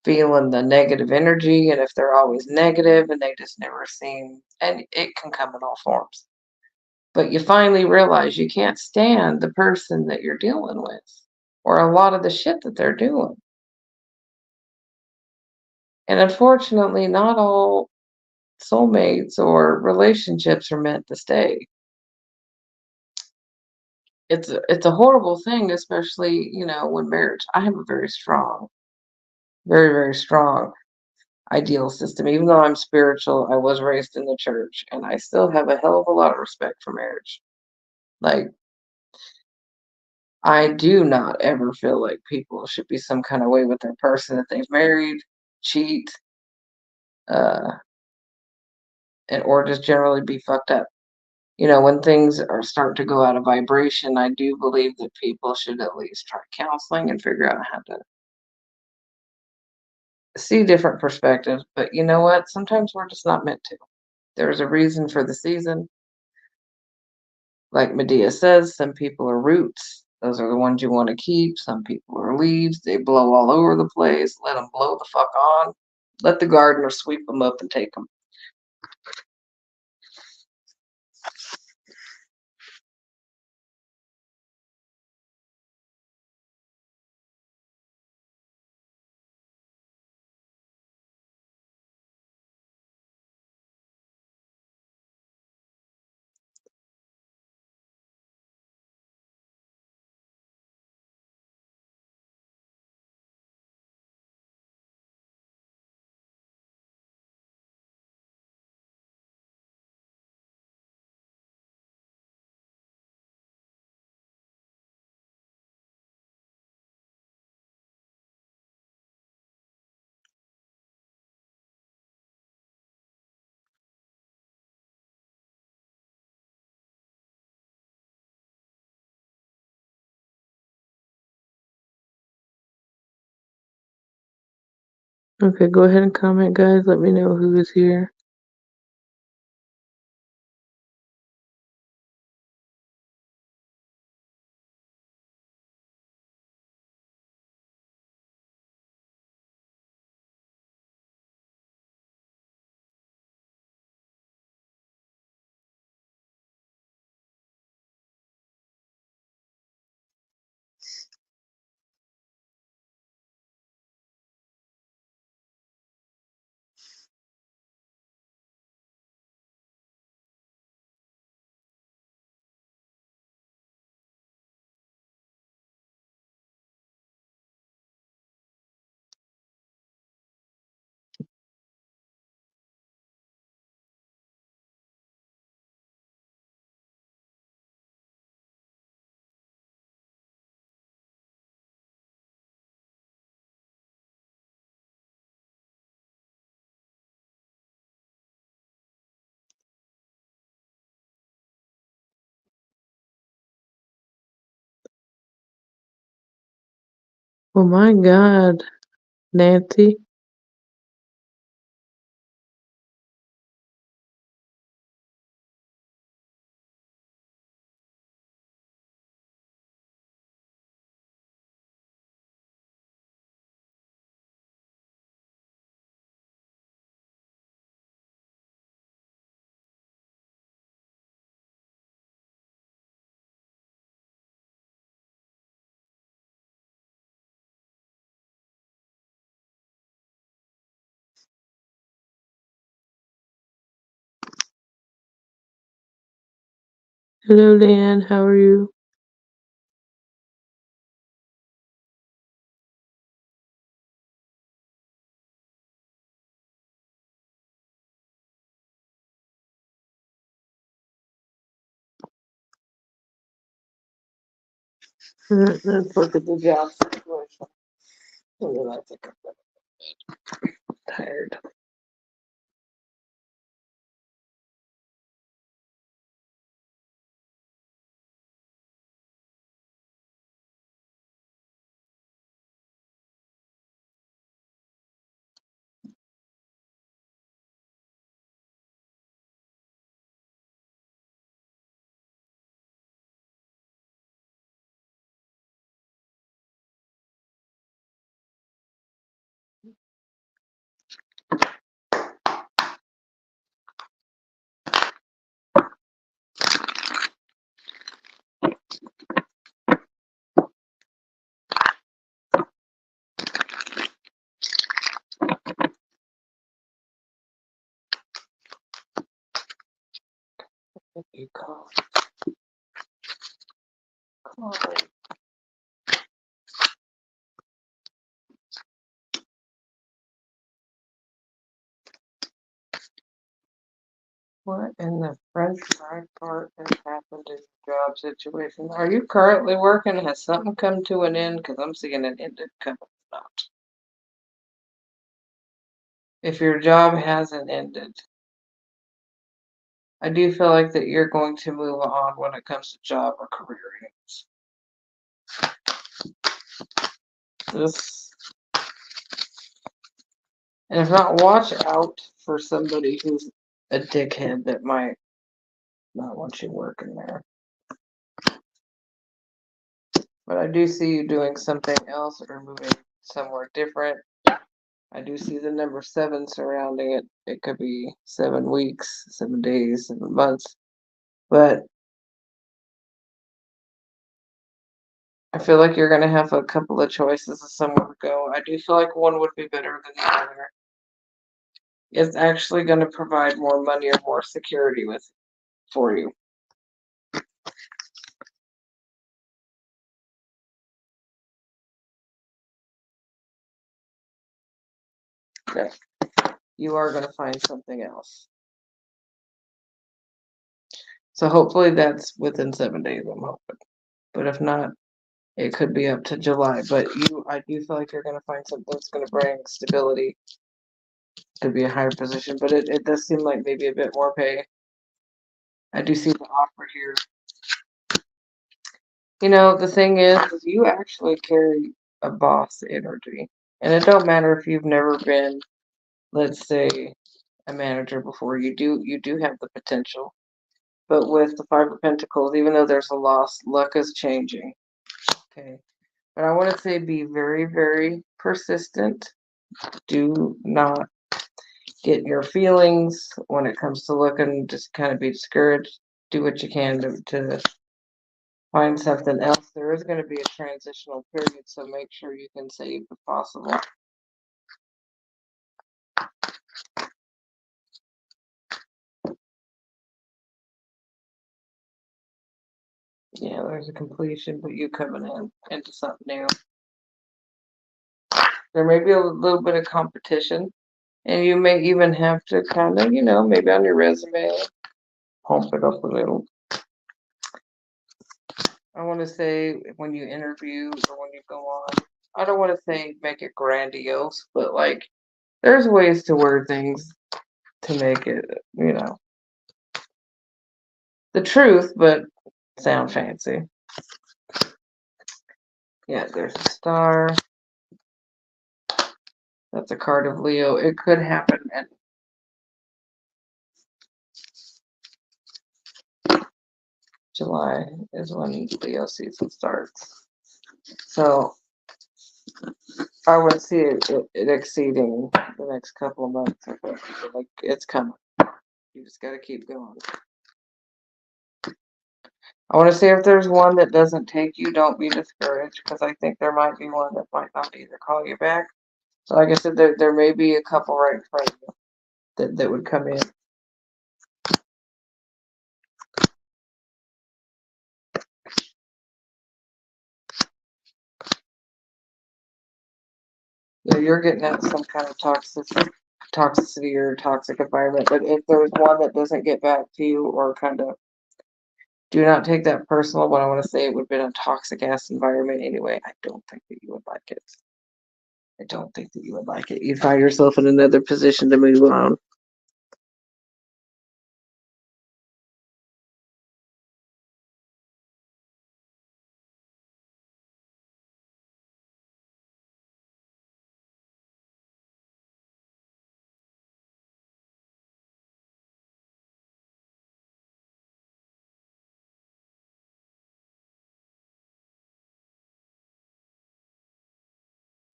Speaker 1: feeling the negative energy, and if they're always negative and they just never seem, and it can come in all forms. But you finally realize you can't stand the person that you're dealing with. or a lot of the shit that they're doing. And unfortunately, not all soulmates or relationships are meant to stay. It's a horrible thing, especially, when marriage. I have a very strong, very, very strong ideal system. Even though I'm spiritual, I was raised in the church, and I still have a hell of a lot of respect for marriage. Like, I do not ever feel like people should be some kind of way with their person that they've married, cheat, uh, or just generally be fucked up. When things are starting to go out of vibration, I do believe that people should at least try counseling and figure out how to see different perspectives. But you know what? Sometimes we're just not meant to. There's a reason for the season. Like Medea says, some people are roots. Those are the ones you want to keep. Some people are leaves. They blow all over the place. Let them blow the fuck on. Let the gardener sweep them up and take them. Okay, go ahead and comment, guys. Let me know who is here. Oh my God, Nancy. Hello, Dan. How are you? Let's look at the job situation. I think I'm tired. What do you call it? What in the French fry part has happened in your job situation? Are you currently working? Has something come to an end? Because I'm seeing an ended coming up. If your job hasn't ended, I do feel like that you're going to move on when it comes to job or career ends. This, and if not, watch out for somebody who's a dickhead that might not want you working there. But I do see you doing something else or moving somewhere different. I do see the number 7 surrounding it. It could be 7 weeks, 7 days, 7 months. But I feel like you're going to have a couple of choices of somewhere to go. I do feel like one would be better than the other. It's actually going to provide more money or more security for you. Okay. You are going to find something else. So hopefully that's within 7 days, I'm hoping. But if not, it could be up to July. But I do feel like you're going to find something that's going to bring stability. Could be a higher position, but it does seem like maybe a bit more pay. I do see the offer here. You know, the thing is you actually carry a boss energy. And it don't matter if you've never been, let's say, a manager before. You do have the potential. But with the Five of Pentacles, even though there's a loss, luck is changing. Okay. But I want to say be very, very persistent. Do not get in your feelings when it comes to looking, just kind of be discouraged. Do what you can to find something else. There is going to be a transitional period, so make sure you can save if possible. Yeah, there's a completion, but you coming into something new. There may be a little bit of competition, and you may even have to kind of, maybe on your resume, pump it up a little. I want to say when you interview or when you go on, I don't want to say make it grandiose, but like there's ways to word things to make it, the truth, but sound fancy. Yeah, there's a star. That's a card of Leo. It could happen at July is when Leo season starts. So I would see it exceeding the next couple of months. Like it's coming. You just got to keep going. I want to say if there's one that doesn't take you, don't be discouraged because I think there might be one that might not either call you back. So like I said, there may be a couple right in front of you that would come in. Yeah, you're getting at some kind of toxicity or toxic environment. But if there's one that doesn't get back to you or kind of do not take that personal, but I want to say it would have been a toxic ass environment anyway. I don't think that you would like it. I don't think that you would like it. You'd find yourself in another position to move on.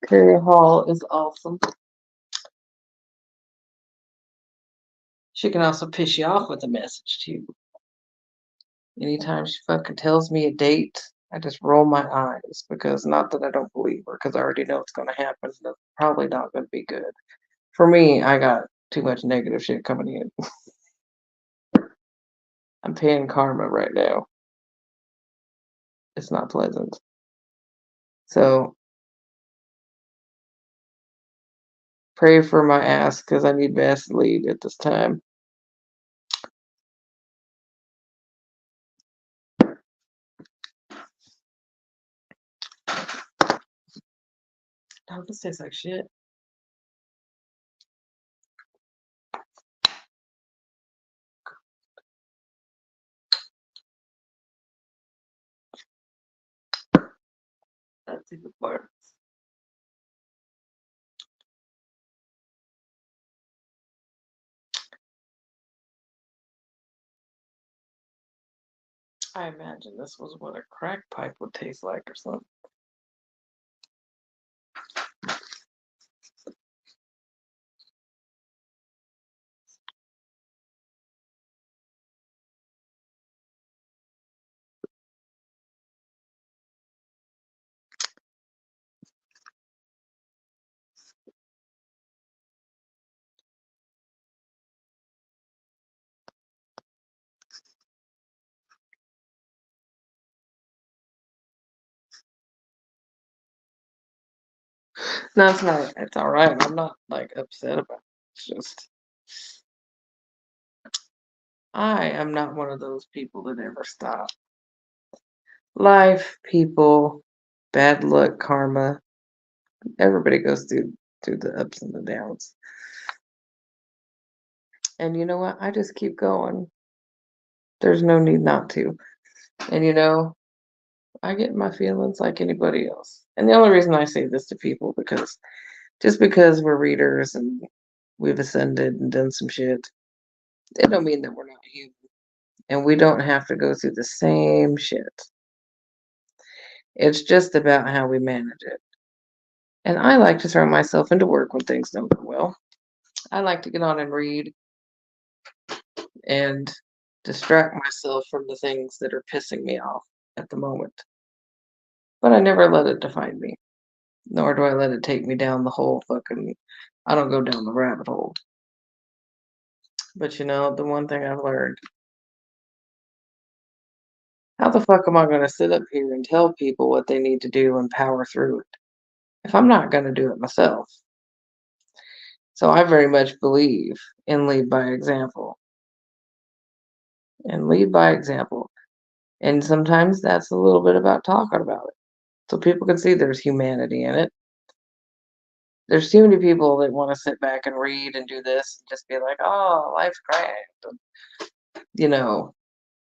Speaker 1: Carrie Hall is awesome. She can also piss you off with a message too. Anytime she fucking tells me a date, I just roll my eyes because not that I don't believe her, because I already know it's going to happen. It's probably not going to be good. For me, I got too much negative shit coming in. I'm paying karma right now. It's not pleasant. So pray for my ass because I need Vaseline at this time. Oh, this tastes like shit. That's even worse. I imagine this was what a crack pipe would taste like or something. No, it's not. It's all right. I'm not like upset about it. It's just I am not one of those people that ever stop. Life, people, bad luck, karma. Everybody goes through the ups and the downs. And you know what? I just keep going. There's no need not to. And I get my feelings like anybody else. And the only reason I say this to people because just because we're readers and we've ascended and done some shit, it don't mean that we're not human. And we don't have to go through the same shit. It's just about how we manage it. And I like to throw myself into work when things don't go well. I like to get on and read and distract myself from the things that are pissing me off at the moment. But I never let it define me, nor do I let it take me down the whole fucking. I don't go down the rabbit hole. But the one thing I've learned, how the fuck am I going to sit up here and tell people what they need to do and power through it if I'm not going to do it myself? So I very much believe in lead by example. And lead by example. And sometimes that's a little bit about talking about it. So people can see there's humanity in it. There's too many people that want to sit back and read and do this and just be like, oh, life's great.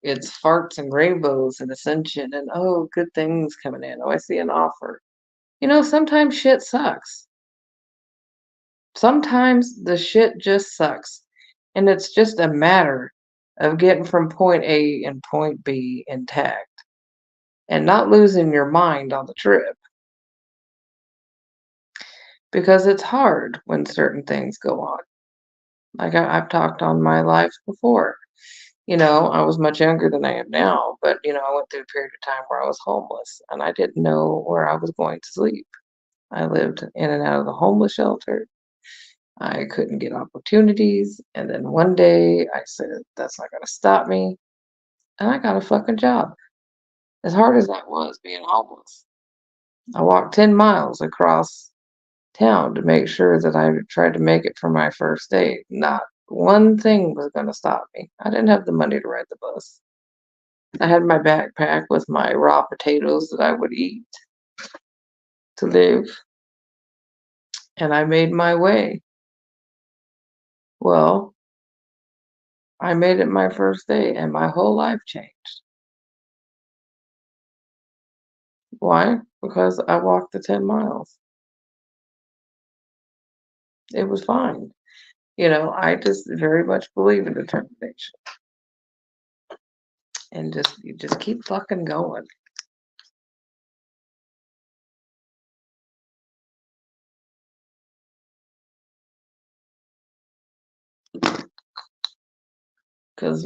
Speaker 1: It's farts and rainbows and ascension and oh, good things coming in. Oh, I see an offer. Sometimes shit sucks. Sometimes the shit just sucks. And it's just a matter of getting from point A and point B intact and not losing your mind on the trip. Because it's hard when certain things go on. Like I've talked on my life before. I was much younger than I am now, but I went through a period of time where I was homeless and I didn't know where I was going to sleep. I lived in and out of the homeless shelter. I couldn't get opportunities. And then one day I said, that's not going to stop me. And I got a fucking job. As hard as that was being homeless, I walked 10 miles across town to make sure that I tried to make it for my first day. Not one thing was going to stop me. I didn't have the money to ride the bus. I had my backpack with my raw potatoes that I would eat to live, and I made my way. Well, I made it my first day, and my whole life changed. Why? Because I walked the 10 miles. It was fine. I just very much believe in determination. And you just keep fucking going. Because,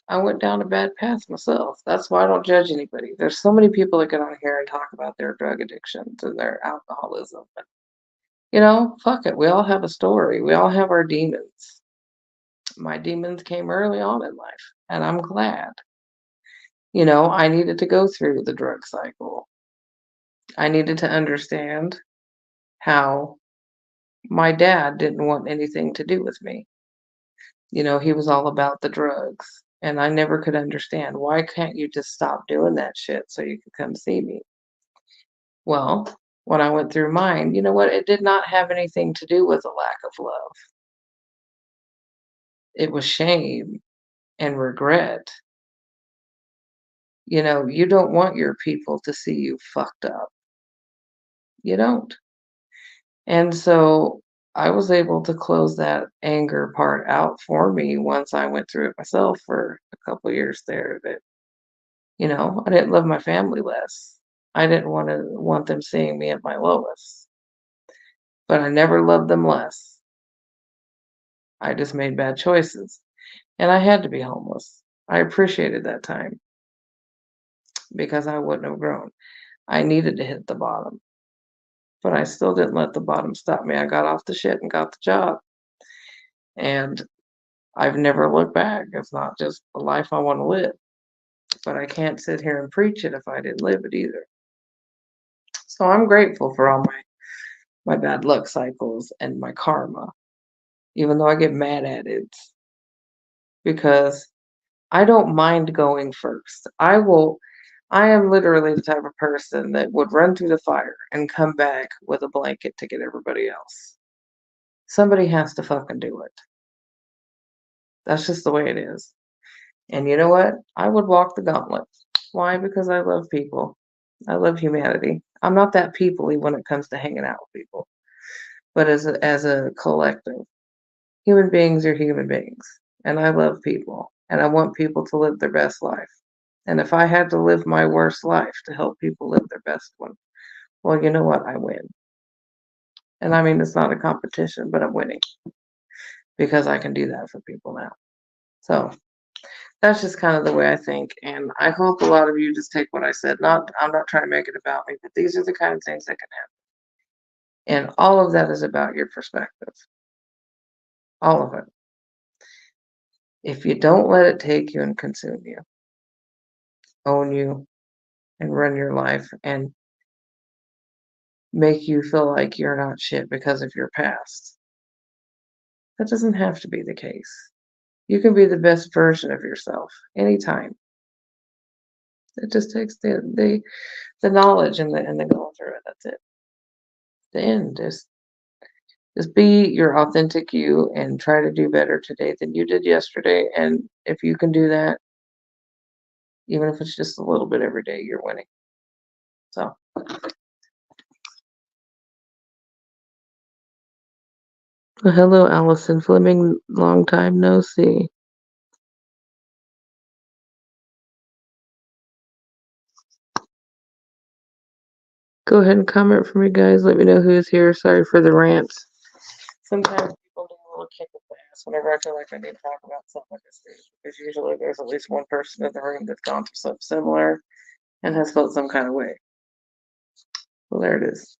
Speaker 1: I went down a bad path myself. That's why I don't judge anybody. There's so many people that get on here and talk about their drug addictions and their alcoholism. Fuck it. We all have a story. We all have our demons. My demons came early on in life. and I'm glad. You know, I needed to go through the drug cycle. I needed to understand how my dad didn't want anything to do with me. You know, he was all about the drugs, and I never could understand, why can't you just stop doing that shit so you could come see me? Well, when I went through mine, you know what? It did not have anything to do with a lack of love. It was shame and regret. You know, you don't want your people to see you fucked up. You don't. And so I was able to close that anger part out for me once I went through it myself for a couple years there, that, you know, I didn't love my family less. I didn't want them seeing me at my lowest, but I never loved them less. I just made bad choices, and I had to be homeless. I appreciated that time because I wouldn't have grown. I needed to hit the bottom, but I still didn't let the bottom stop me. I got off the shit and got the job, and I've never looked back. It's not just the life I want to live, but I can't sit here and preach it if I didn't live it either. So I'm grateful for all my bad luck cycles and my karma, even though I get mad at it, because I don't mind going first. I am literally the type of person that would run through the fire and come back with a blanket to get everybody else. Somebody has to fucking do it. That's just the way it is. And you know what? I would walk the gauntlet. Why? Because I love people. I love humanity. I'm not that people-y when it comes to hanging out with people, but as a collective, human beings are human beings, and I love people, and I want people to live their best life. And if I had to live my worst life to help people live their best one, well, you know what? I win. And I mean, it's not a competition, but I'm winning because I can do that for people now. So that's just kind of the way I think. And I hope a lot of you just take what I said. I'm not trying to make it about me, but these are the kind of things that can happen. And all of that is about your perspective. All of it. If you don't let it take you and consume you, own you, and run your life and make you feel like you're not shit because of your past, that doesn't have to be the case. You can be the best version of yourself anytime. It just takes the knowledge and the going through it. That's it. The end. Just be your authentic you and try to do better today than you did yesterday. And if you can do that, even if it's just a little bit every day, you're winning. So, well, hello, Allison Fleming. Long time no see. Go ahead and comment for me, guys. Let me know who's here. Sorry for the rants. Sometimes people do a little kick in the ass whenever I feel like I need to talk about something like this, because usually there's at least one person in the room that's gone through something similar and has felt some kind of way. Well, there it is.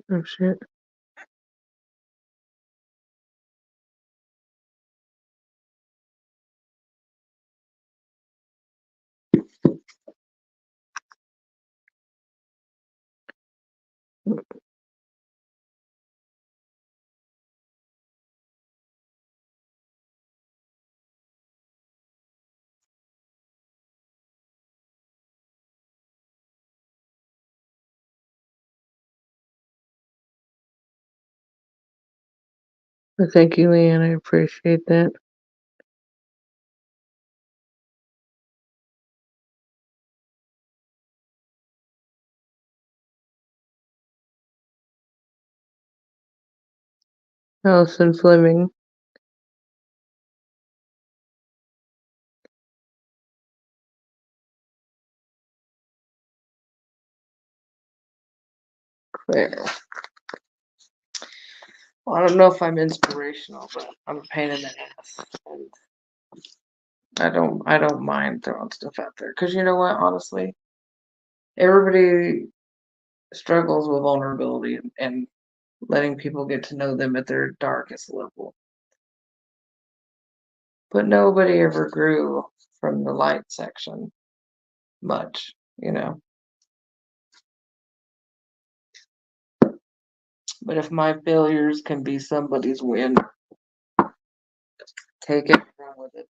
Speaker 1: Oh, shit. Well, thank you, Leanne. I appreciate that. Allison Fleming. Claire. Well, I don't know if I'm inspirational, but I'm a pain in the ass. And I don't mind throwing stuff out there. Because you know what, honestly, everybody struggles with vulnerability and letting people get to know them at their darkest level. But nobody ever grew from the light section much, you know. But if my failures can be somebody's win, take it, run with it.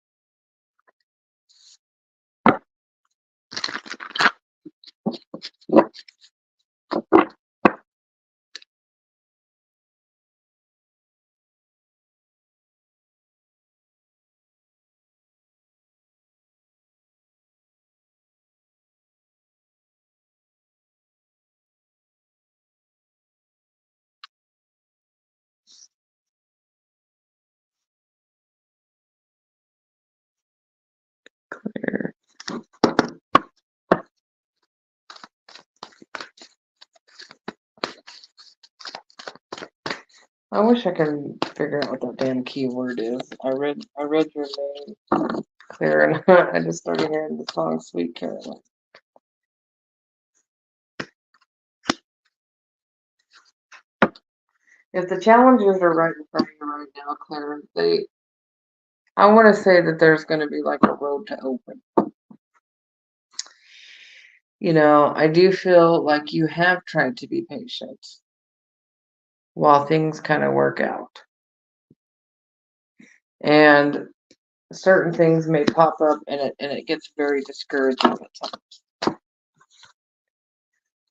Speaker 1: Clear. I wish I could figure out what that damn keyword is. I read your name, Claire, and I just started hearing the song Sweet Caroline. If the challenges are right in front of you right now, Claire, I want to say that there's going to be like a road to open. You know, I do feel like you have tried to be patient while things kind of work out. And certain things may pop up and it gets very discouraging at times.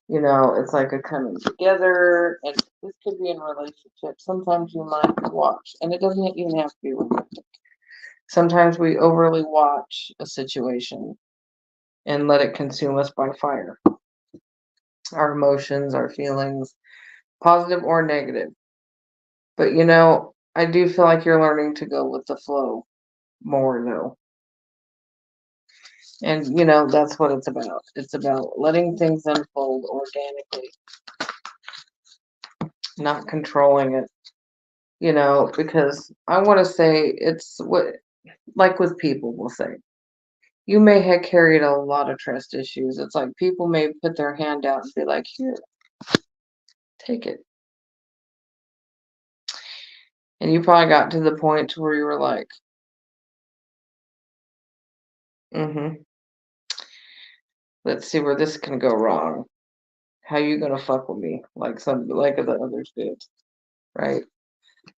Speaker 1: You know, it's like a coming together, and this could be in relationships. Sometimes you might watch, and it doesn't even have to be romantic. Sometimes we overly watch a situation and let it consume us by fire. Our emotions, our feelings, positive or negative. But you know, I do feel like you're learning to go with the flow more though. And you know, that's what it's about. It's about letting things unfold organically, not controlling it. You know, because I want to say it's what, like with people, we'll say, you may have carried a lot of trust issues. It's like people may put their hand out and be like, here, take it. And you probably got to the point to where you were like, mm-hmm, let's see where this can go wrong. How you gonna fuck with me like the others did, right?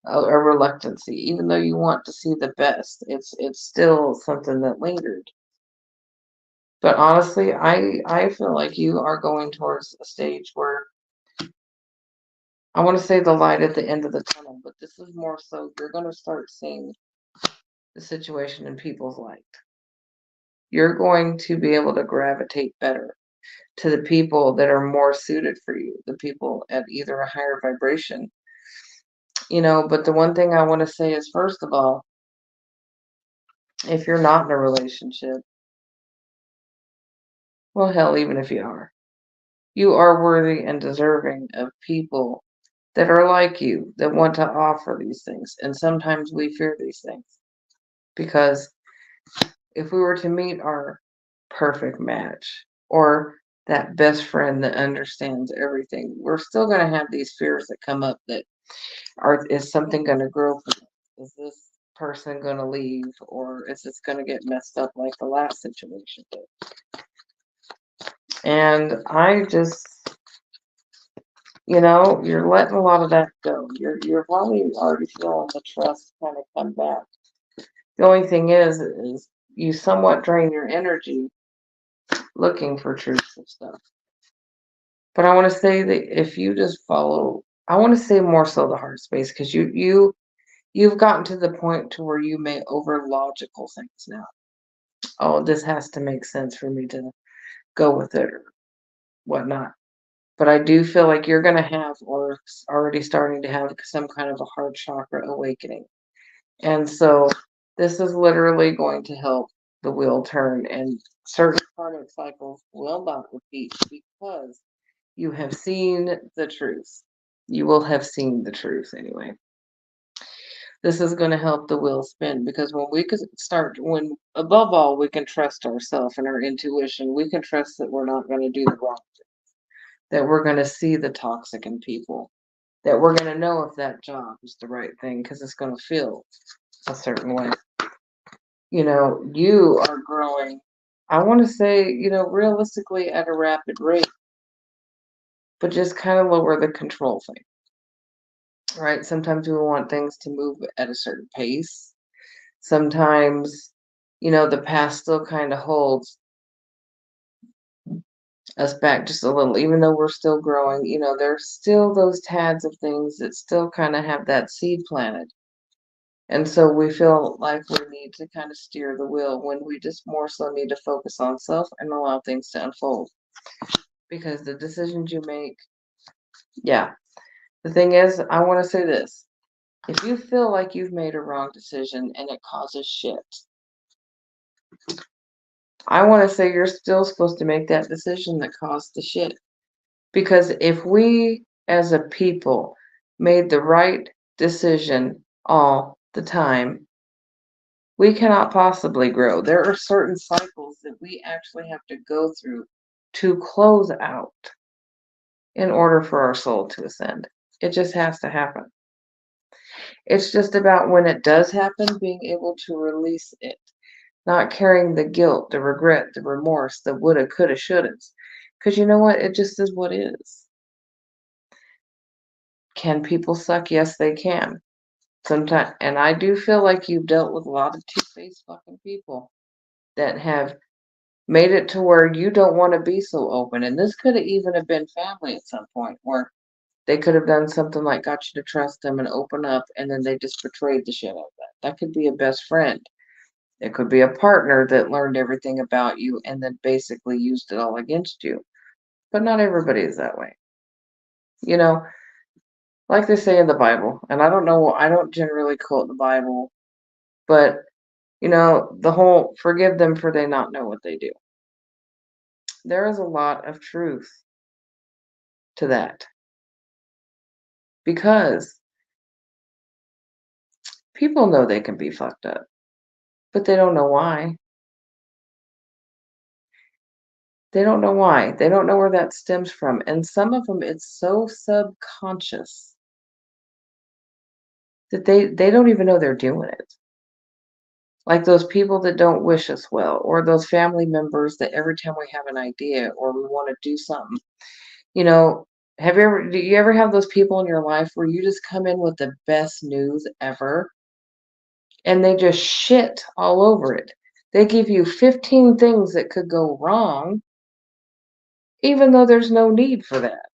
Speaker 1: A reluctancy, even though you want to see the best, it's still something that lingered. But honestly, I feel like you are going towards a stage where I want to say the light at the end of the tunnel, but this is more so you're going to start seeing the situation in people's light. You're going to be able to gravitate better to the people that are more suited for you, the people at either a higher vibration. You know, but the one thing I want to say is, first of all, if you're not in a relationship, well, hell, even if you are worthy and deserving of people that are like you, that want to offer these things. And sometimes we fear these things because if we were to meet our perfect match or that best friend that understands everything, we're still going to have these fears that come up that is something going to grow from it? Is this person going to leave, or is this going to get messed up like the last situation did? And I just, you know, you're letting a lot of that go. You're probably already feeling the trust kind of come back. The only thing is you somewhat drain your energy looking for truth and stuff. But I want to say that if you just follow, I want to say more so the heart space, because You've gotten to the point to where you may over logical things now. Oh, this has to make sense for me to go with it or whatnot. But I do feel like you're going to have, or already starting to have, some kind of a heart chakra awakening. And so this is literally going to help the wheel turn, and certain karmic cycles will not repeat because you have seen the truth. You will have seen the truth anyway. This is going to help the wheel spin, because when we can start, when above all, we can trust ourselves and our intuition, we can trust that we're not going to do the wrong thing, that we're going to see the toxic in people, that we're going to know if that job is the right thing because it's going to feel a certain way. You are growing, I want to say, realistically at a rapid rate, but just kind of lower the control thing, right? Sometimes we want things to move at a certain pace. Sometimes, the past still kind of holds us back just a little, even though we're still growing. There's still those tads of things that still kind of have that seed planted. And so we feel like we need to kind of steer the wheel when we just more so need to focus on self and allow things to unfold. Because the decisions you make, yeah. The thing is, I want to say this. If you feel like you've made a wrong decision and it causes shit, I want to say you're still supposed to make that decision that caused the shit. Because if we as a people made the right decision all the time, we cannot possibly grow. There are certain cycles that we actually have to go through to close out in order for our soul to ascend. It just has to happen. It's just about when it does happen, being able to release it, not carrying the guilt, the regret, the remorse, the woulda, coulda, shouldas. Because you know what? It just is what is. Can people suck? Yes, they can. Sometimes, and I do feel like you've dealt with a lot of two-faced fucking people that have made it to where you don't want to be so open. And this could have even have been family at some point, where they could have done something like got you to trust them and open up, and then they just betrayed the shit out of that. That could be a best friend. It could be a partner that learned everything about you and then basically used it all against you. But not everybody is that way. You know, like they say in the Bible, and I don't generally quote the Bible, but, the whole forgive them for they not know what they do. There is a lot of truth to that, because people know they can be fucked up, but they don't know why. They don't know why. They don't know where that stems from. And some of them, it's so subconscious that they don't even know they're doing it. Like those people that don't wish us well, or those family members that every time we have an idea or we want to do something, you know, do you ever have those people in your life where you just come in with the best news ever and they just shit all over it? They give you 15 things that could go wrong, even though there's no need for that.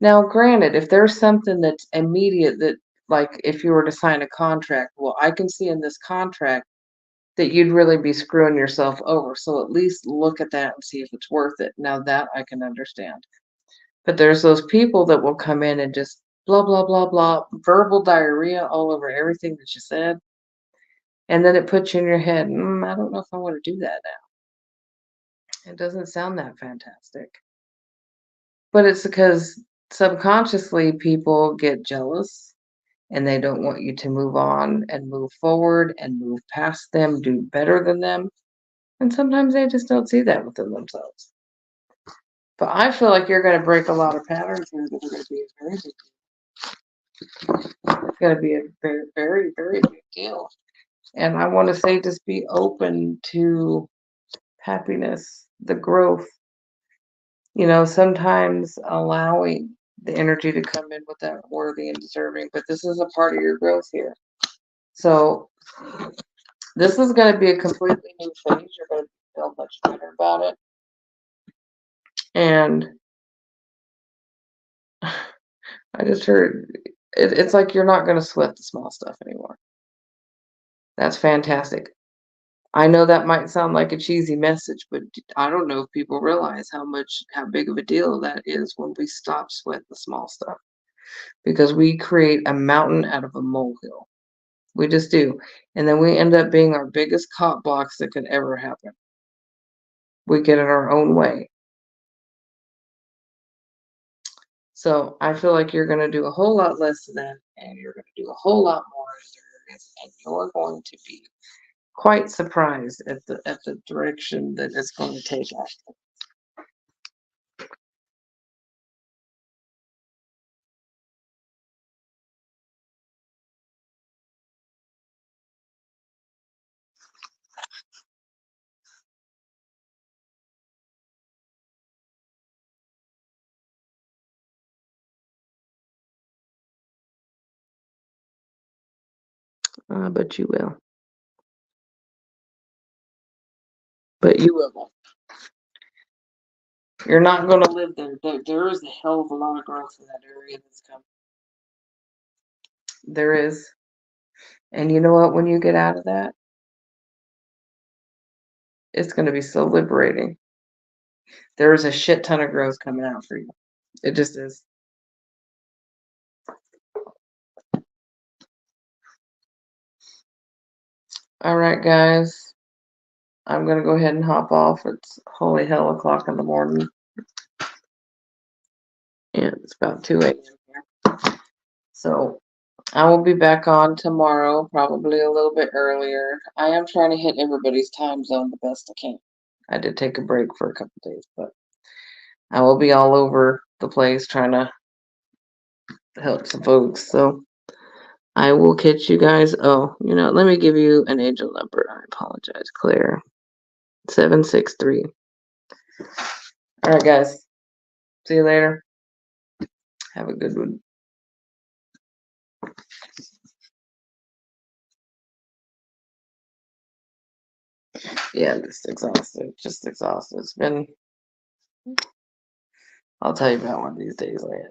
Speaker 1: Now, granted, if there's something that's immediate, that, like, if you were to sign a contract, well, I can see in this contract that you'd really be screwing yourself over. So at least look at that and see if it's worth it. Now that I can understand. But there's those people that will come in and just blah, blah, blah, blah, verbal diarrhea all over everything that you said. And then it puts you in your head, I don't know if I want to do that now. It doesn't sound that fantastic. But it's because subconsciously people get jealous and they don't want you to move on and move forward and move past them, do better than them. And sometimes they just don't see that within themselves. But I feel like you're going to break a lot of patterns here that are going to be a very big deal. It's going to be a very, very, very big deal. And I want to say just be open to happiness, the growth. Sometimes allowing the energy to come in with that worthy and deserving, but this is a part of your growth here. So this is going to be a completely new phase. You're going to feel much better about it. And I just heard It's like you're not going to sweat the small stuff anymore. That's fantastic. I know that might sound like a cheesy message, but I don't know if people realize how big of a deal that is when we stop sweating the small stuff, because we create a mountain out of a molehill. We just do. And then we end up being our biggest cop box that could ever happen. We get in our own way. So I feel like you're going to do a whole lot less of that, and you're going to do a whole lot more in other areas, and you're going to be quite surprised at the direction that it's going to take after. But you will. But you will. You're not going to live there. There is a hell of a lot of growth in that area that's coming. There is. And you know what? When you get out of that, it's going to be so liberating. There is a shit ton of growth coming out for you. It just is. All right, guys. I'm going to go ahead and hop off. It's holy hell o'clock in the morning. Yeah, it's about 2 a.m. here. So I will be back on tomorrow, probably a little bit earlier. I am trying to hit everybody's time zone the best I can. I did take a break for a couple days, but I will be all over the place trying to help some folks. So I will catch you guys. Oh, let me give you an angel number. I apologize, Claire. 763. All right, guys. See you later. Have a good one. Yeah, I'm just exhausted. Just exhausted. I'll tell you about one of these days later.